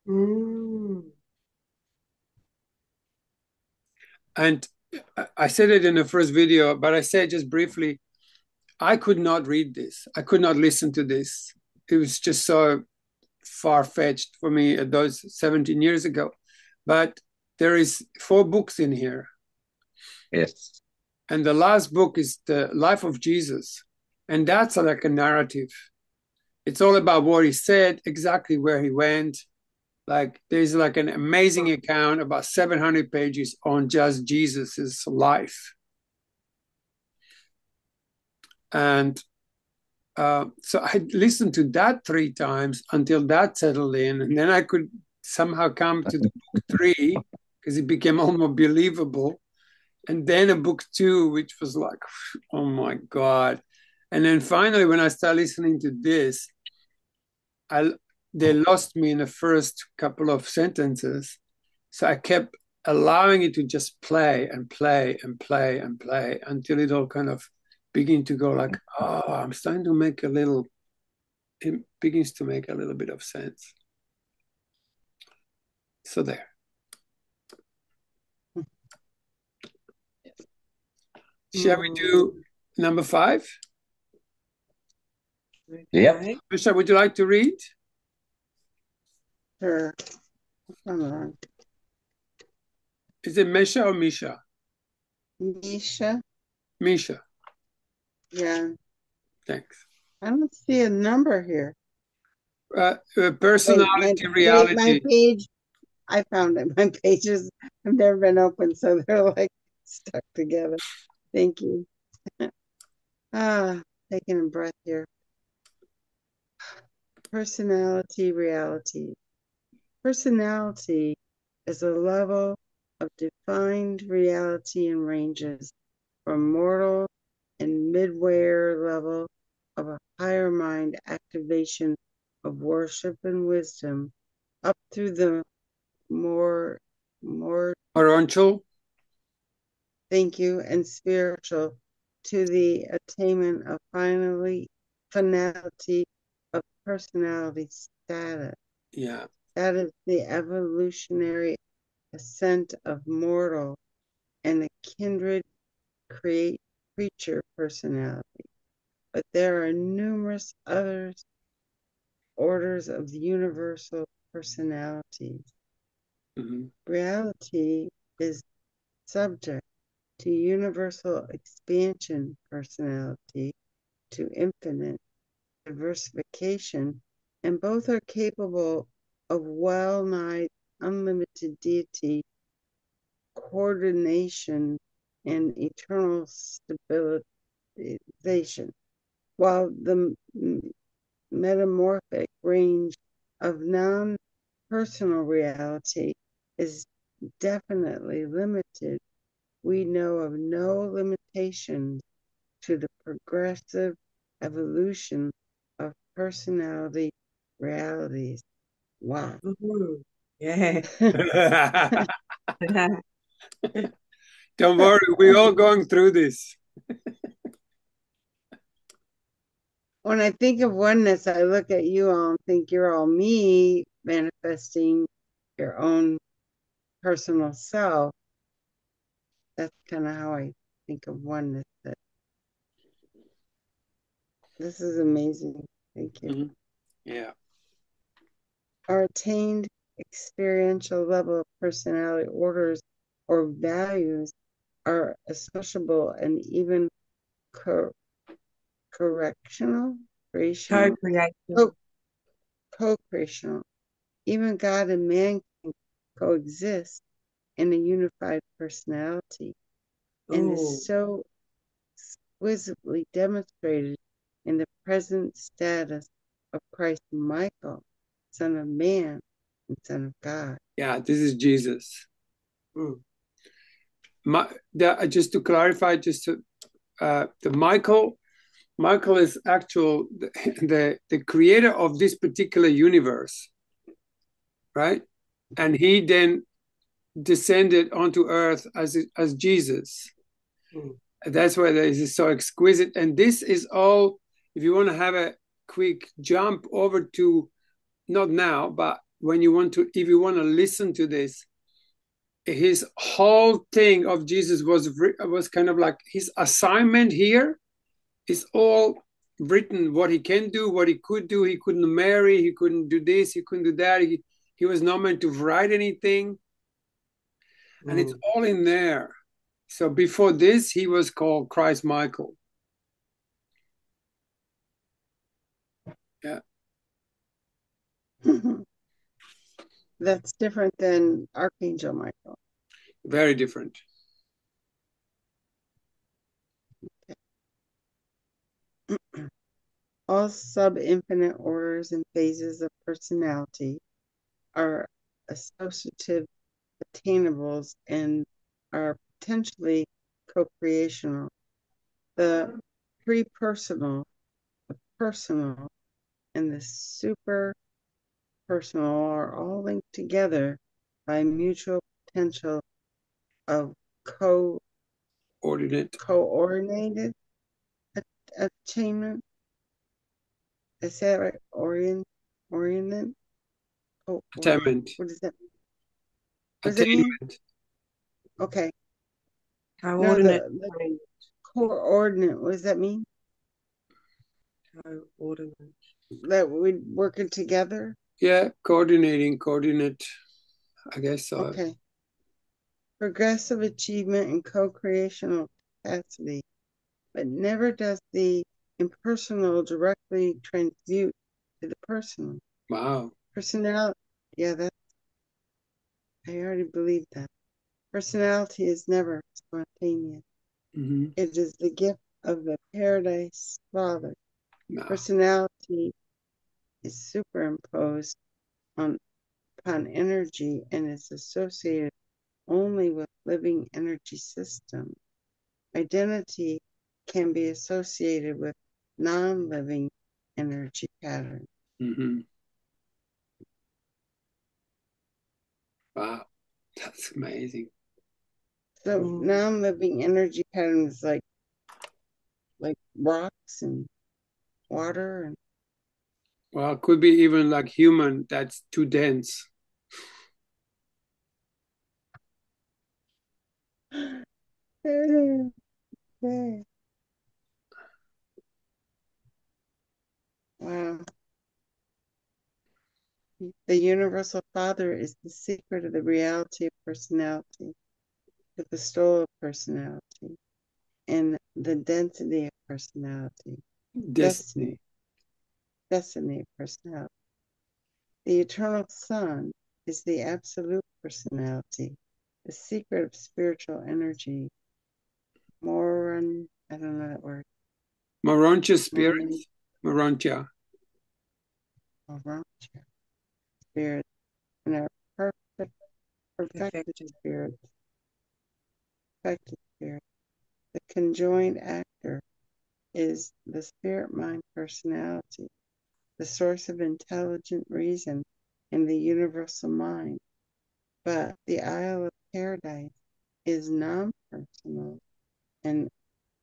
And I said it in the first video, but I said just briefly, I could not read this. I could not listen to this. It was just so far-fetched for me those 17 years ago. But there is 4 books in here. Yes. And the last book is The Life of Jesus. And that's like a narrative. It's all about what he said, exactly where he went. Like there's like an amazing account, about 700 pages on just Jesus's life. And so I listened to that 3 times until that settled in. And then I could somehow come to the book 3 because it became almost believable. And then a book 2, which was like, oh my God. And then finally, when I started listening to this, they lost me in the first couple of sentences. So I kept allowing it to just play and play and play and play until it all kind of begin to go like, oh, I'm starting to make it begins to make a little bit of sense. So there. Shall we do number 5? Yep. Misha, would you like to read? Sure. Come on. Is it Misha or Misha? Misha? Misha. Yeah. Thanks. I don't see a number here. Personality, reality. My page, I found it. My pages have never been open, so they're like stuck together. Thank you. Taking a breath here. Personality, reality. Personality is a level of defined reality and ranges from mortal and midway level of a higher mind activation of worship and wisdom up through the more Oronchal. thank you, and spiritual to the attainment of finality of personality status. Yeah. That is the evolutionary ascent of mortal and a kindred creature personality. But there are numerous other orders of the universal personalities. Mm-hmm. Reality is subject to universal expansion personality, to infinite diversification, and both are capable of well-nigh unlimited deity, coordination, and eternal stabilization, while the metamorphic range of non-personal reality is definitely limited. We know of no limitations to the progressive evolution of personality realities. Wow. Ooh, yeah. Don't worry, we're all going through this. When I think of oneness, I look at you all and think you're all me manifesting your own personal self. That's kind of how I think of oneness. That this is amazing. Thank you. Mm-hmm. Yeah. Our attained experiential level of personality orders or values are associable and even correctional, creational, Co-creation. co-creational. Even God and man can coexist in a unified personality, and is so exquisitely demonstrated in the present status of Christ Michael, Son of Man and Son of God. Yeah, this is Jesus. Just to clarify, the Michael is the creator of this particular universe, right? And he then descended onto earth as Jesus. That's why this is so exquisite. And this is all, if you want to have a quick jump over to, not now, but when you want to, if you want to listen to this, his whole thing of Jesus was kind of like his assignment here is all written, what he can do, what he could do. He couldn't marry, he couldn't do this, he couldn't do that. He was not meant to write anything. And it's all in there. So before this, he was called Christ Michael. Yeah. That's different than Archangel Michael. Very different. Okay. All sub-infinite orders and phases of personality are associative attainables and are potentially co-creational. The pre-personal, the personal, and the super personal are all linked together by mutual potential of Coordinate. coordinated attainment. I said right? Oriented. Attainment. What does that mean? What does it mean? Attainment. Okay. Coordinate. The coordinate. What does that mean? Coordinate. That we're working together? Yeah, coordinate. I guess so. Okay. Progressive achievement and co-creational capacity, but never does the impersonal directly transmute to the personal. Wow. Personality, yeah, I already believed that. Personality is never spontaneous. Mm-hmm. It is the gift of the Paradise Father. No. Personality is superimposed upon energy and is associated only with living energy systems. Identity can be associated with non-living energy patterns. Mm-hmm. Wow, that's amazing. So non-living energy patterns like rocks and water and Well, it could be even like human that's too dense. Okay. Wow. The Universal Father is the secret of the reality of personality, the bestowal of personality, and the density of personality. Destiny. Destiny of personality. The Eternal Son is the absolute personality, the secret of spiritual energy. I don't know that word. Morontia spirit. Morontia. Spirit. And our perfected spirit. Perfected spirit. The conjoined actor is the spirit mind personality, the source of intelligent reason in the universal mind. But the Isle of Paradise is non-personal and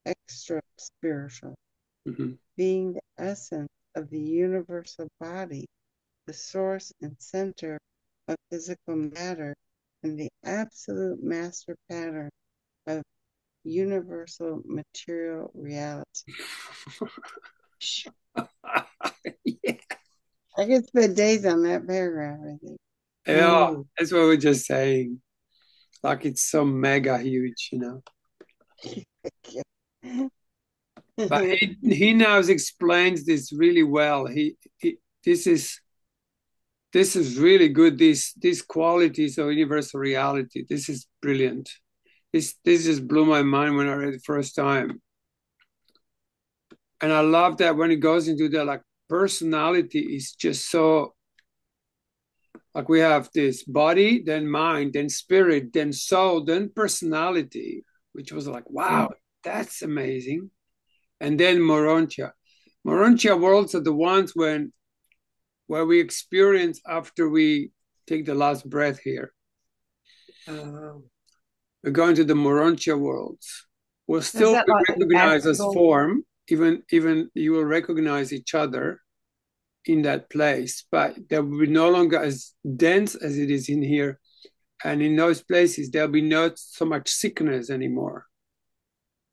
extra spiritual, being the essence of the universal body, the source and center of physical matter, and the absolute master pattern of universal material reality. Yeah. I could spend days on that paragraph, I think. Yeah, that's what we're just saying. Like it's so mega huge, you know. But he now explains this really well. This is really good. These qualities of universal reality. This is brilliant. This just blew my mind when I read it the first time. And I love that when it goes into the like personality is just so like we have this body, then mind, then spirit, then soul, then personality, which was like, wow, that's amazing. And then Morontia. Morontia worlds are the ones where we experience after we take the last breath here. We're going to the Morontia worlds. We'll still be like recognized as form, even you will recognize each other in that place, but there will be no longer as dense as it is in here. And in those places, there'll be not so much sickness anymore.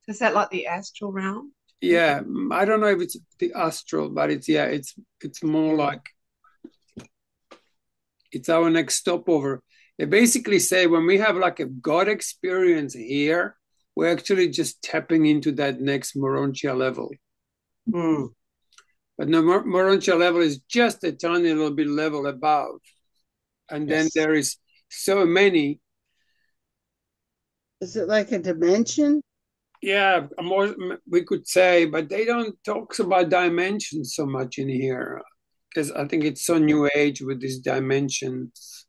Is that like the astral realm? Yeah, I don't know if it's the astral, but it's more like it's our next stopover. They basically say when we have like a God experience here, we're actually just tapping into that next Morontia level. But the Morontia level is just a tiny little bit level above. And then there is so many. Is it like a dimension? Yeah, more we could say, but they don't talk about dimensions so much in here. Because I think it's so new age with these dimensions.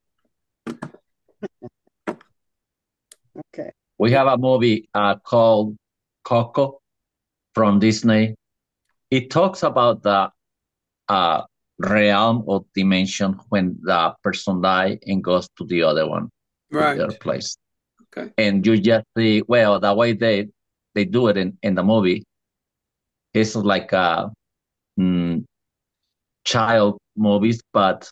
Okay. We have a movie called Coco from Disney. It talks about the realm or dimension when the person dies and goes to the other one, Right. to their place. Okay. And you just see, well, the way they do it in the movie is like child movies, but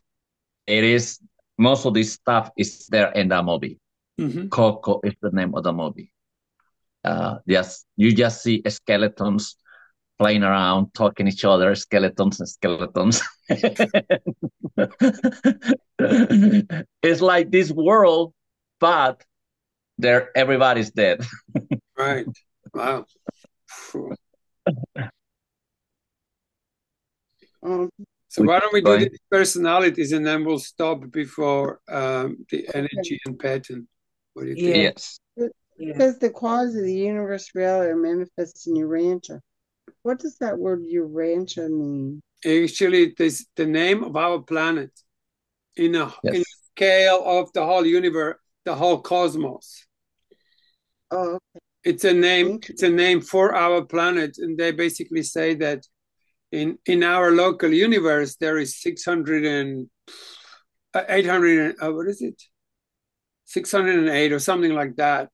it is most of this stuff is there in the movie. Mm-hmm. Coco is the name of the movie. You just see skeletons playing around, talking each other, skeletons and skeletons. It's like this world, but everybody's dead. Right. Wow. So why don't we do the personalities and then we'll stop before the energy and pattern. What do you think? Yes. Because the qualities of the universe reality are manifest in Urantia. What does that word Urantia mean? Actually, it is the name of our planet in a scale of the whole universe, the whole cosmos. Oh, okay. It's a name. It's a name for our planet, and they basically say that in our local universe there is 800 what is it? 608 or something like that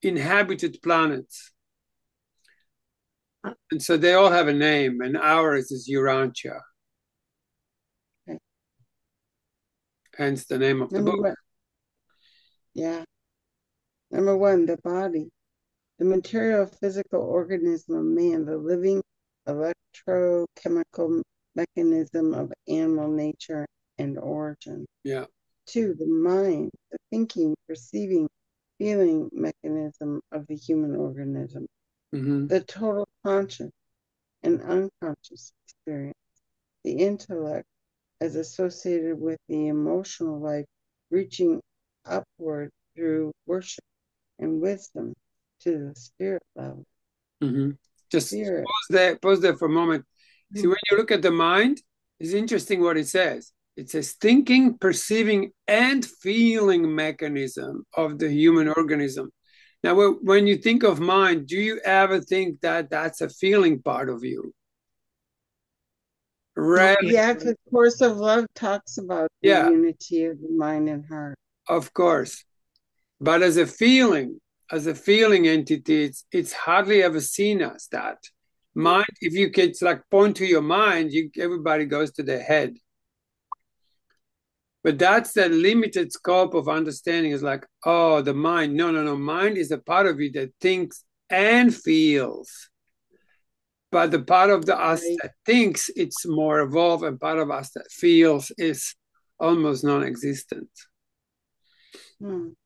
inhabited planets. And so they all have a name, and ours is Urantia. Okay. Hence the name of the book. Yeah. Number one, the body. The material physical organism of man, the living electrochemical mechanism of animal nature and origin. Yeah. 2, the mind, the thinking, perceiving, feeling mechanism of the human organism. Mm-hmm. The total conscious and unconscious experience. The intellect as associated with the emotional life, reaching upward through worship and wisdom to the spirit level. Mm-hmm. Just pause there for a moment. See, when you look at the mind, it's interesting what it says. It says thinking, perceiving, and feeling mechanism of the human organism. Now, when you think of mind, do you ever think that that's a feeling part of you? Right. Yeah, because Course of Love talks about the unity of the mind and heart. Of course. But as a feeling entity, it's hardly ever seen as that. Mind, if you could like point to your mind, everybody goes to their head. But that's the limited scope of understanding. Is like, oh, the mind. No. Mind is a part of you that thinks and feels. But the part of us that thinks it's more evolved, and part of us that feels is almost non-existent. And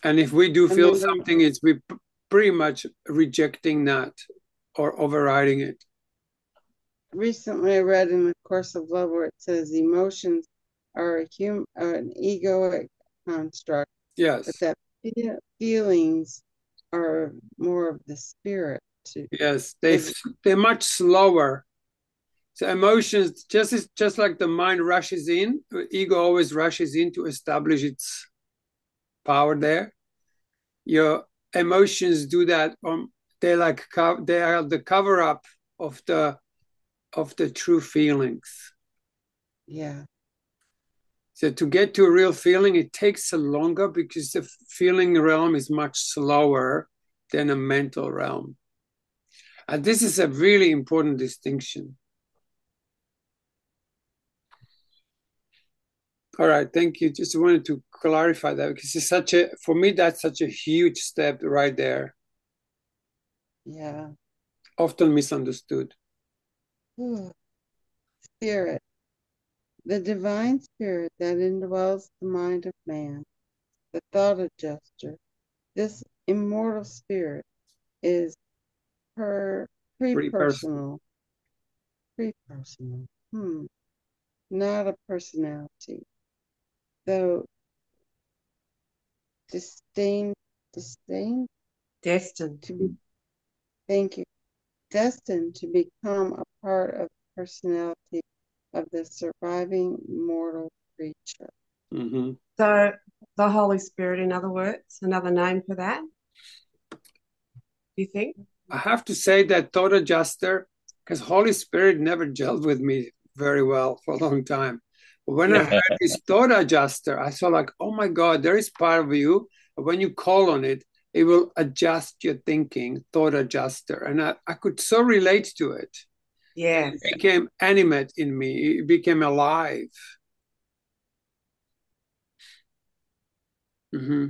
if we do feel something, it's we pretty much rejecting that or overriding it. Recently, I read in the Course of Love where it says emotions are an egoic construct. Yes. But that feelings are more of the spirit. Yes, they're much slower. So emotions, just like the mind rushes in, ego always rushes in to establish its power there. Your emotions do that. They are the cover up of the true feelings. Yeah. So to get to a real feeling, it takes longer because the feeling realm is much slower than a mental realm. And this is a really important distinction. All right, thank you. Just wanted to clarify that because it's for me, that's such a huge step right there. Yeah. Often misunderstood. Spirit. The divine spirit that indwells the mind of man, the thought adjuster. This immortal spirit is pre-personal. Pre-personal. Not a personality. Though destined to be, thank you, destined to become a part of the personality of the surviving mortal creature. Mm-hmm. So the Holy Spirit, in other words, another name for that? you think? I have to say that thought adjuster, because Holy Spirit never gelled with me very well for a long time. But when I heard this thought adjuster, I saw like, oh my God, there is part of you. When you call on it, it will adjust your thinking, thought adjuster. And I could so relate to it. Yeah. It became animate in me. It became alive. Mm-hmm.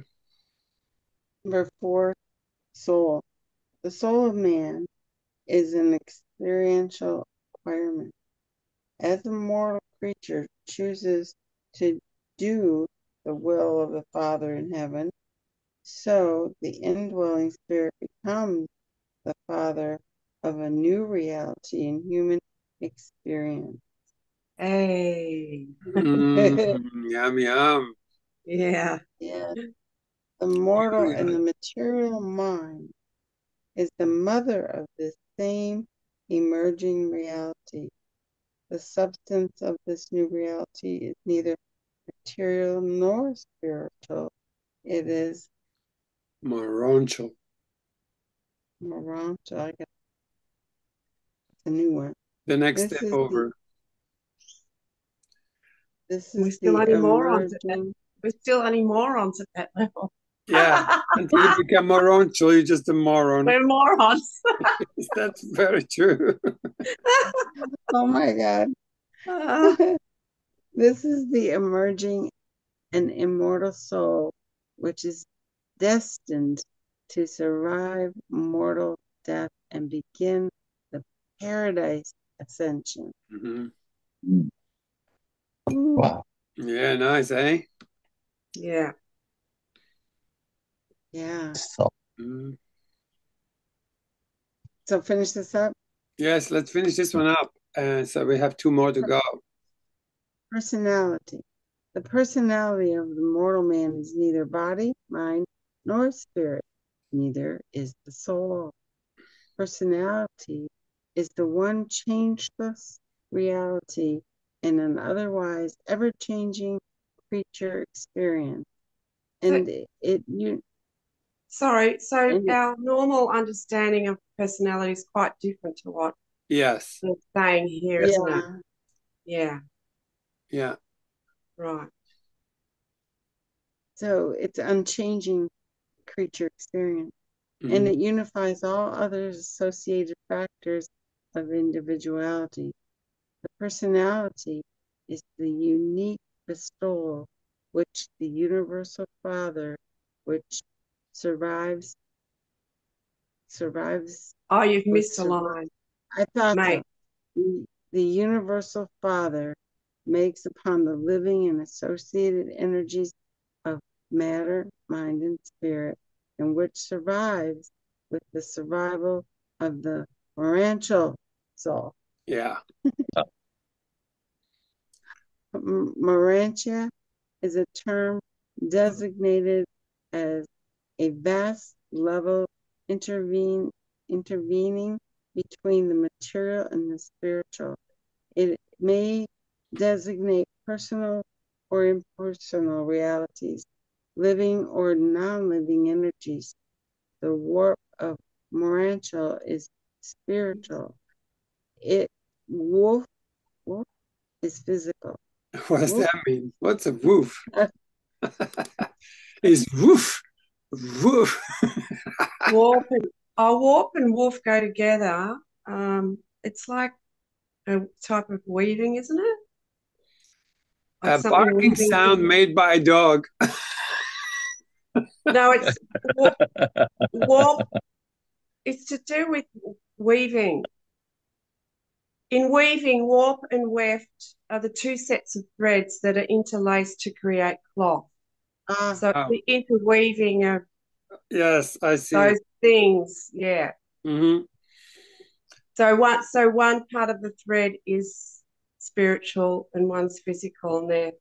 Number 4, soul. The soul of man is an experiential acquirement. As a mortal creature chooses to do the will of the Father in heaven, so the indwelling spirit becomes the Father of a new reality in human experience. Hey. Yum, yum. Yeah. Yeah. The mortal and the material mind is the mother of this same emerging reality. The substance of this new reality is neither material nor spiritual. It is Moroncho. Moronto. I got a new one. The next This step is over. This We're is still the only morons at that. emerging. We're still only morons at that level. Yeah. Until you become moroncho, you're just a moron. We're morons. That's very true. Oh my God. This is the emerging and immortal soul, which is destined to survive mortal death and begin the paradise ascension. Mm-hmm. Wow. Yeah, nice, eh? Yeah. Yeah. So, Mm. So finish this up. Yes, let's finish this one up. So we have 2 more to go. Personality. The personality of the mortal man is neither body, mind, nor spirit. Neither is the soul. Personality is the one changeless reality in an otherwise ever-changing creature experience. And Sorry, so And- our normal understanding of personality is quite different to what Yes. they're saying here, isn't it? yeah. Yeah, Yeah. right. So it's unchanging creature experience. And it unifies all other associated factors of individuality. The personality is the unique bestowal which the universal Father, which survives. Oh, you've missed a line. I thought Mate. so. The universal Father makes upon the living and associated energies of matter, mind, and spirit, and which survives with the survival of the Morancho soul. Yeah. Morantia is a term designated as a vast level intervening between the material and the spiritual. It may designate personal or impersonal realities, living or non-living energies. The warp of Morancho is spiritual. Wolf is physical. What does that mean? What's a woof? Is woof. Woof. Warp and wolf go together. It's like a type of weaving, isn't it? Like A barking sound made by a dog. No, it's warp. It's to do with weaving. In weaving, warp and weft are the 2 sets of threads that are interlaced to create cloth. So the interweaving of yes, I see those things, yeah. Mm-hmm. So one part of the thread is spiritual and one's physical, and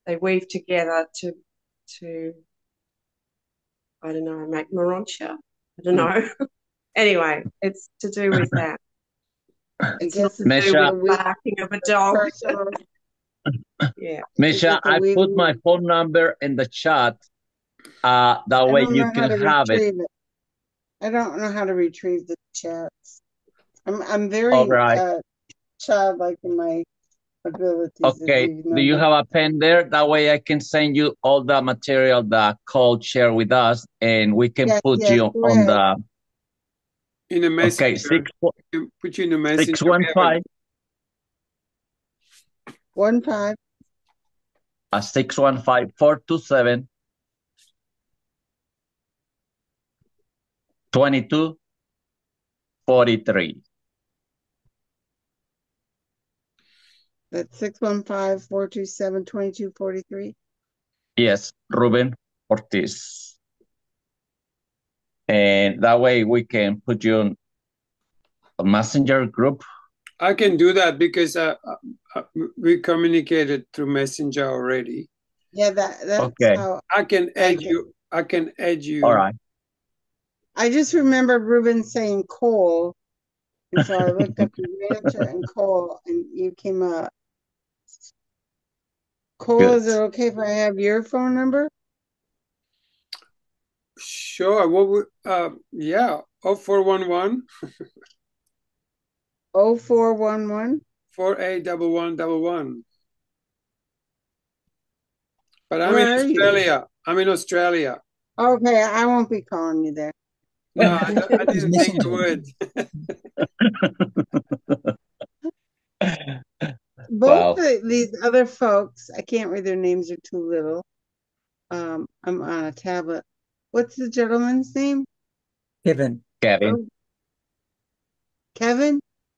they weave together to I don't know, make Morontia. I don't know. Anyway, it's to do with that. It's not to do with barking of a dog. Yeah. Misha, I put my phone number in the chat. That way you can have it. I don't know how to retrieve the chats. I'm very All right. childlike in my abilities, Okay. Do you have a pen there? That way I can send you all the material that Cole shared with us, and we can put you on the in a messenger. Okay, put you in a messenger. 615 15 615 427 2243. That's 615-427-2243. Yes, Ruben Ortiz. And that way we can put you on a messenger group. I can do that because we communicated through messenger already. Yeah, that's okay. how I can add you. I can add you. All right. I just remember Ruben saying Cole, and so I looked up the rancher and Cole, and you came up. Cole, Good. is it okay if I have your phone number? Sure. What would yeah, 0411 0411 481111. But I'm Where in are you? Australia. I'm in Australia. Okay, I won't be calling you there. No, I didn't think you would. Both these other folks, I can't read their names, they're too little. I'm on a tablet. What's the gentleman's name? Kevin. Kevin?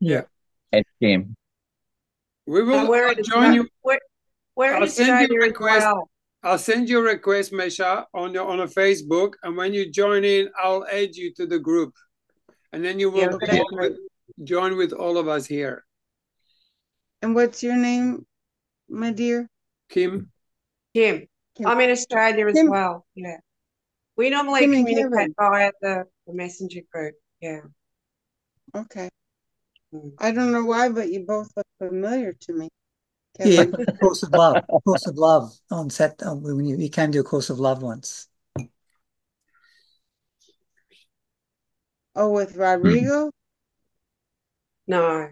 Yeah. And Kim. We will join you. We're in Australia as well. I'll send you a request, Mesha, on a Facebook, and when you join in, I'll add you to the group, and then you will join with all of us here. And what's your name, my dear? Kim. I'm in Australia as well. Yeah, we normally communicate via the messenger group. Yeah. Okay. I don't know why, but you both look familiar to me. Kevin. Yeah, Course of Love. Course of Love on Saturday when you came to a Course of Love once. Oh, with Rodrigo? No.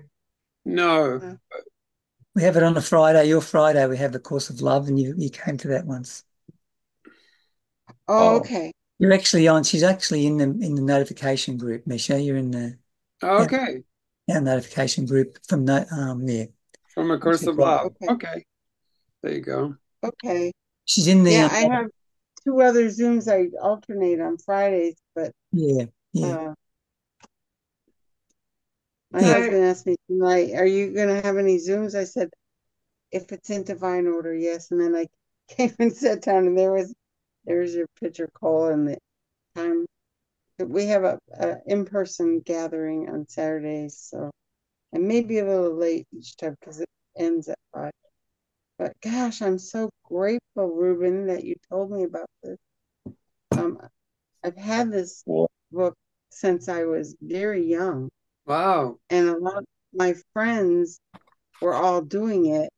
We have it on a Friday. Your Friday, we have the Course of Love, and you came to that once. Oh, okay. You're actually on. She's actually in the notification group, Mesha. You're in the okay. Our notification group from from a Course of Love. Okay. There you go. Okay. She's in the. Yeah, I have 2 other Zooms I alternate on Fridays, but yeah. My husband asked me tonight, "Are you going to have any Zooms?" I said, "If it's in divine order, yes." And then I came and sat down, and there's your picture, Cole, and the time. We have a in-person gathering on Saturdays, so I may be a little late each time because it ends at 5. But gosh, I'm so grateful, Ruben, that you told me about this. I've had this book since I was very young. Wow. And a lot of my friends were all doing it.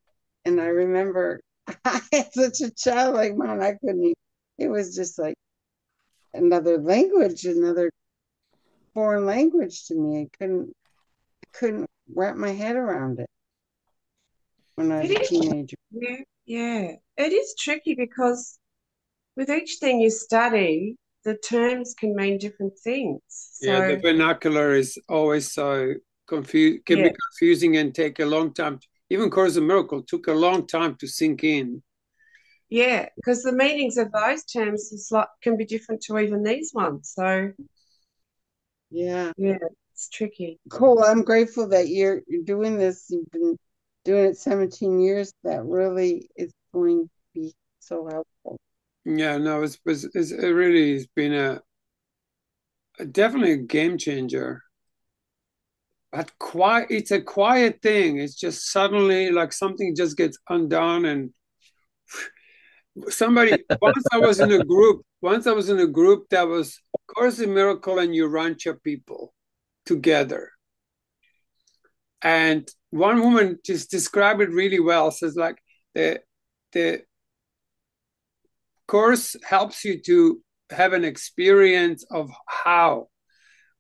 And I remember I had such a childlike mind, I couldn't even, it was just like another language, another foreign language to me. I couldn't wrap my head around it when I was a teenager. Yeah. It is tricky because with each thing you study, the terms can mean different things. So, yeah, the vernacular is always so be confusing and take a long time. Even Course of Miracle took a long time to sink in. Yeah, because the meanings of those terms can be different to even these ones. So, yeah, it's tricky. Cool. I'm grateful that you're doing this. You've been doing it 17 years. That really is going to be so helpful. Yeah, no, it really has been definitely a game changer. But it's a quiet thing. It's just suddenly like something just gets undone, and once I was in a group that was Course in Miracle and Urantia people together. And one woman just described it really well. Says like the course helps you to have an experience of how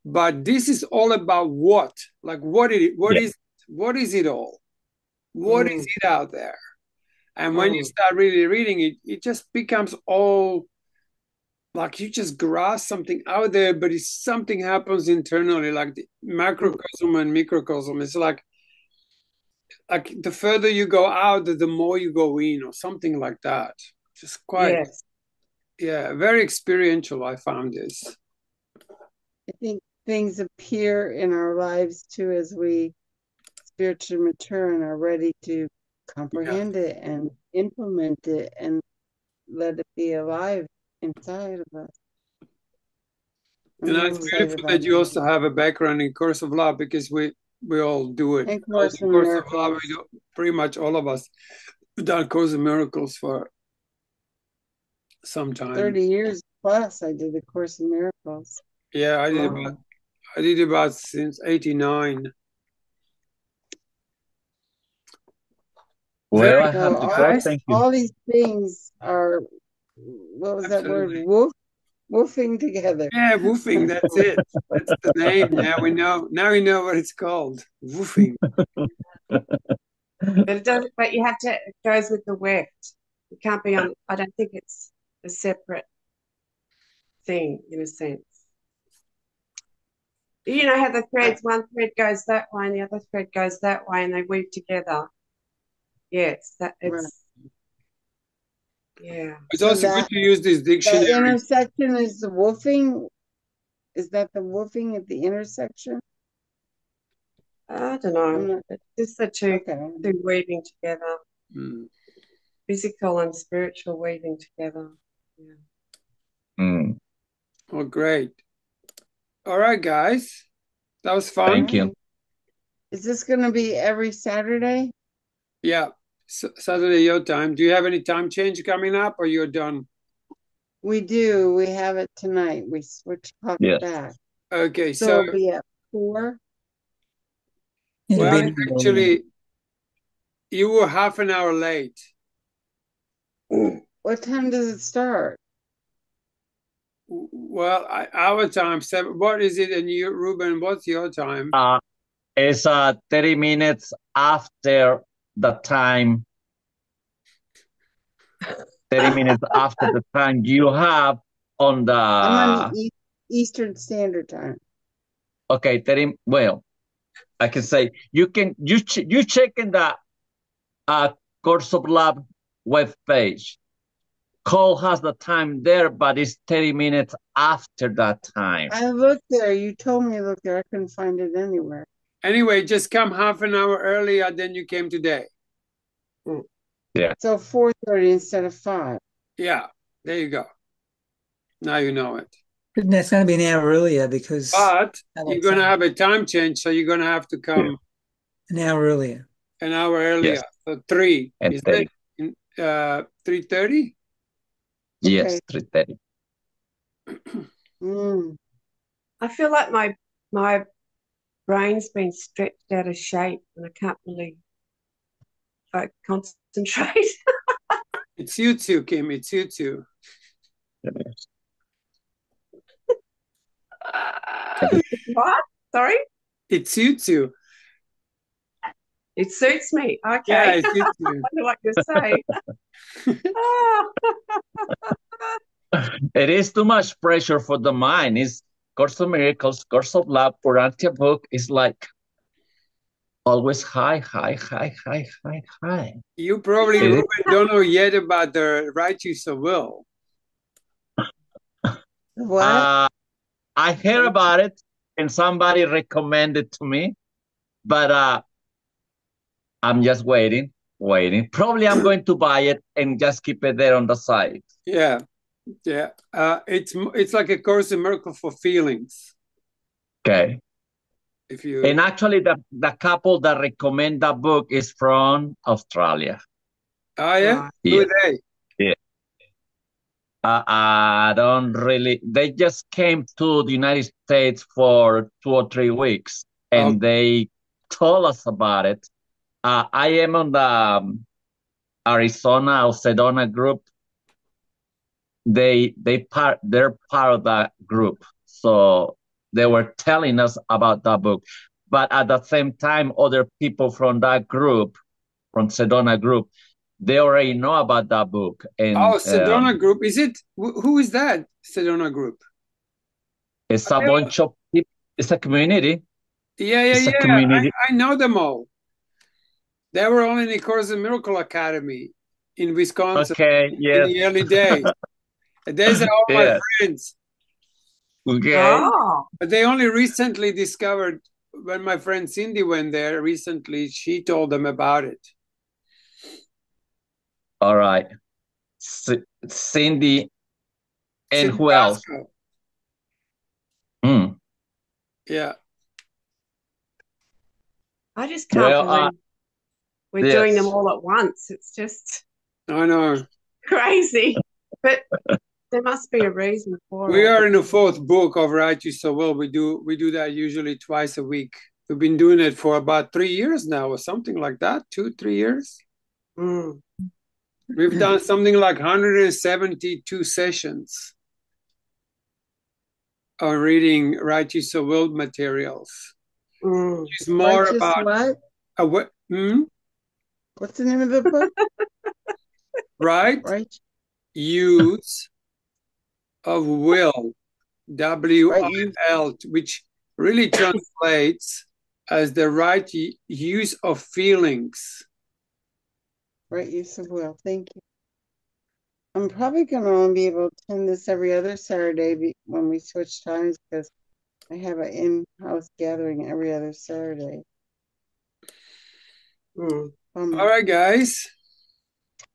but this is all about what? Like what is Yeah. it all? What is it out there? And when you Mm. start really reading it, it just becomes all like you just grasp something out there, but it's something happens internally, like the macrocosm and microcosm. It's like the further you go out, the more you go in, or something like that. Just quite, Yes. yeah, very experiential. I found this. I think things appear in our lives too as we spiritually mature and are ready to comprehend it and implement it and let it be alive inside of us. I'm And real it's excited beautiful about that you that. also have a background in Course of Love, because we all do it. And Course in Course of Love, Miracles. we do, pretty much all of us have done Course of Miracles for some time. 30 years plus I did the Course in Miracles. Yeah, I did about since '89. Well, I So have to go. Thank you. all these things are, what was that word? Absolutely. Woofing together. Yeah, woofing. That's it. That's the name. Now we know. Now we know what it's called. Woofing. But it does. But you have to. It goes with the weft. It can't be on. I don't think it's a separate thing in a sense. You know how the threads, one thread goes that way and the other thread goes that way, and they weave together. Yes, that it's. Right. Yeah. It's So also good to use this the dictionary. intersection is the woofing. Is that the woofing at the intersection? I don't know. It's just the two weaving together. Mm. Physical and spiritual weaving together. Yeah. Mm. Oh, great. All right, guys. That was fun. Thank you. Is this going to be every Saturday? Yeah. Saturday, your time. Do you have any time change coming up, or you're done? We do. We have it tonight. We switch clock back. Okay, so it'll be at 4. Well, actually, you were half an hour late. What time does it start? Well, our time 7. What is it? And you, Ruben, what's your time? It's 30 minutes after the time. 30 minutes after the time you have on the. I'm on the Eastern Standard Time. Okay, 30. Well, I can say you check in the Course of Love web page. Cole has the time there, but it's 30 minutes after that time. I looked there. You told me to look there. I couldn't find it anywhere. Anyway, just come half an hour earlier than you came today. Yeah. So 4:30 instead of 5. Yeah, there you go. Now you know it. That's going to be an hour earlier because. But you're going to have a time change, so you're going to have to come an hour earlier. An hour earlier. Yes. So 3. And Is 30. it 3:30? Yes, 3:30. I feel like my brain's been stretched out of shape and I can't really concentrate. It's you too, Kim. It's you too. What? Sorry? It suits you. It suits me. Okay. Yeah, it suits you. I know what you're saying. It is too much pressure for the mind. It's Course of Miracles, Course of Love, Urantia book is like always high. You probably Ruben, don't know yet about the right use of will. What? I heard about it and somebody recommended to me, but I'm just waiting. Probably I'm going to buy it and just keep it there on the side. Yeah. It's like a Course in Miracles for feelings. Okay. And actually, the couple that recommend that book is from Australia. Oh yeah, who are they? Yeah. I don't really. They just came to the United States for 2 or 3 weeks, and they told us about it. I am on the Arizona Sedona group. They're part of that group. So they were telling us about that book. But at the same time, other people from that group, from Sedona group, they already know about that book. And Sedona group. Is it, who is that Sedona group? it's a bunch of people. It's a community. It's a Yeah. community. I know them all. They were all in the Course in Miracle Academy in Wisconsin Okay, in yes. the early days. These are all my Yes. friends. Okay. Oh, But they only recently discovered, when my friend Cindy went there recently, she told them about it. All right. Cindy and Cindy who else? Pasco. Hmm. Yeah. I just can't Well, believe we're doing them yes. all at once. It's just I know. crazy. But there must be a reason for We it. are in the fourth book of Write You So Well. We do that usually twice a week. We've been doing it for about 3 years now, or something like that. 2-3 years. Mm. We've done something like 172 sessions on reading Write You So Well materials. Mm. It's more Righteous about what? What's the name of the book? right use of will, WIL, which really translates as the right use of feelings. Right use of will. Thank you. I'm probably going to only be able to attend this every other Saturday when we switch times, because I have an in-house gathering every other Saturday. Mm. All right, guys.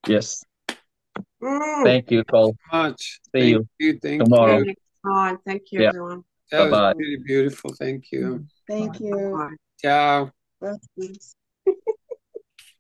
Yes. Mm. Thank you, Cole. Much. See you Thank tomorrow. you. Next time. Thank you, Yeah. everyone. That was Bye-bye. really beautiful. Thank you. Thank you. Bye. Ciao. Blessings.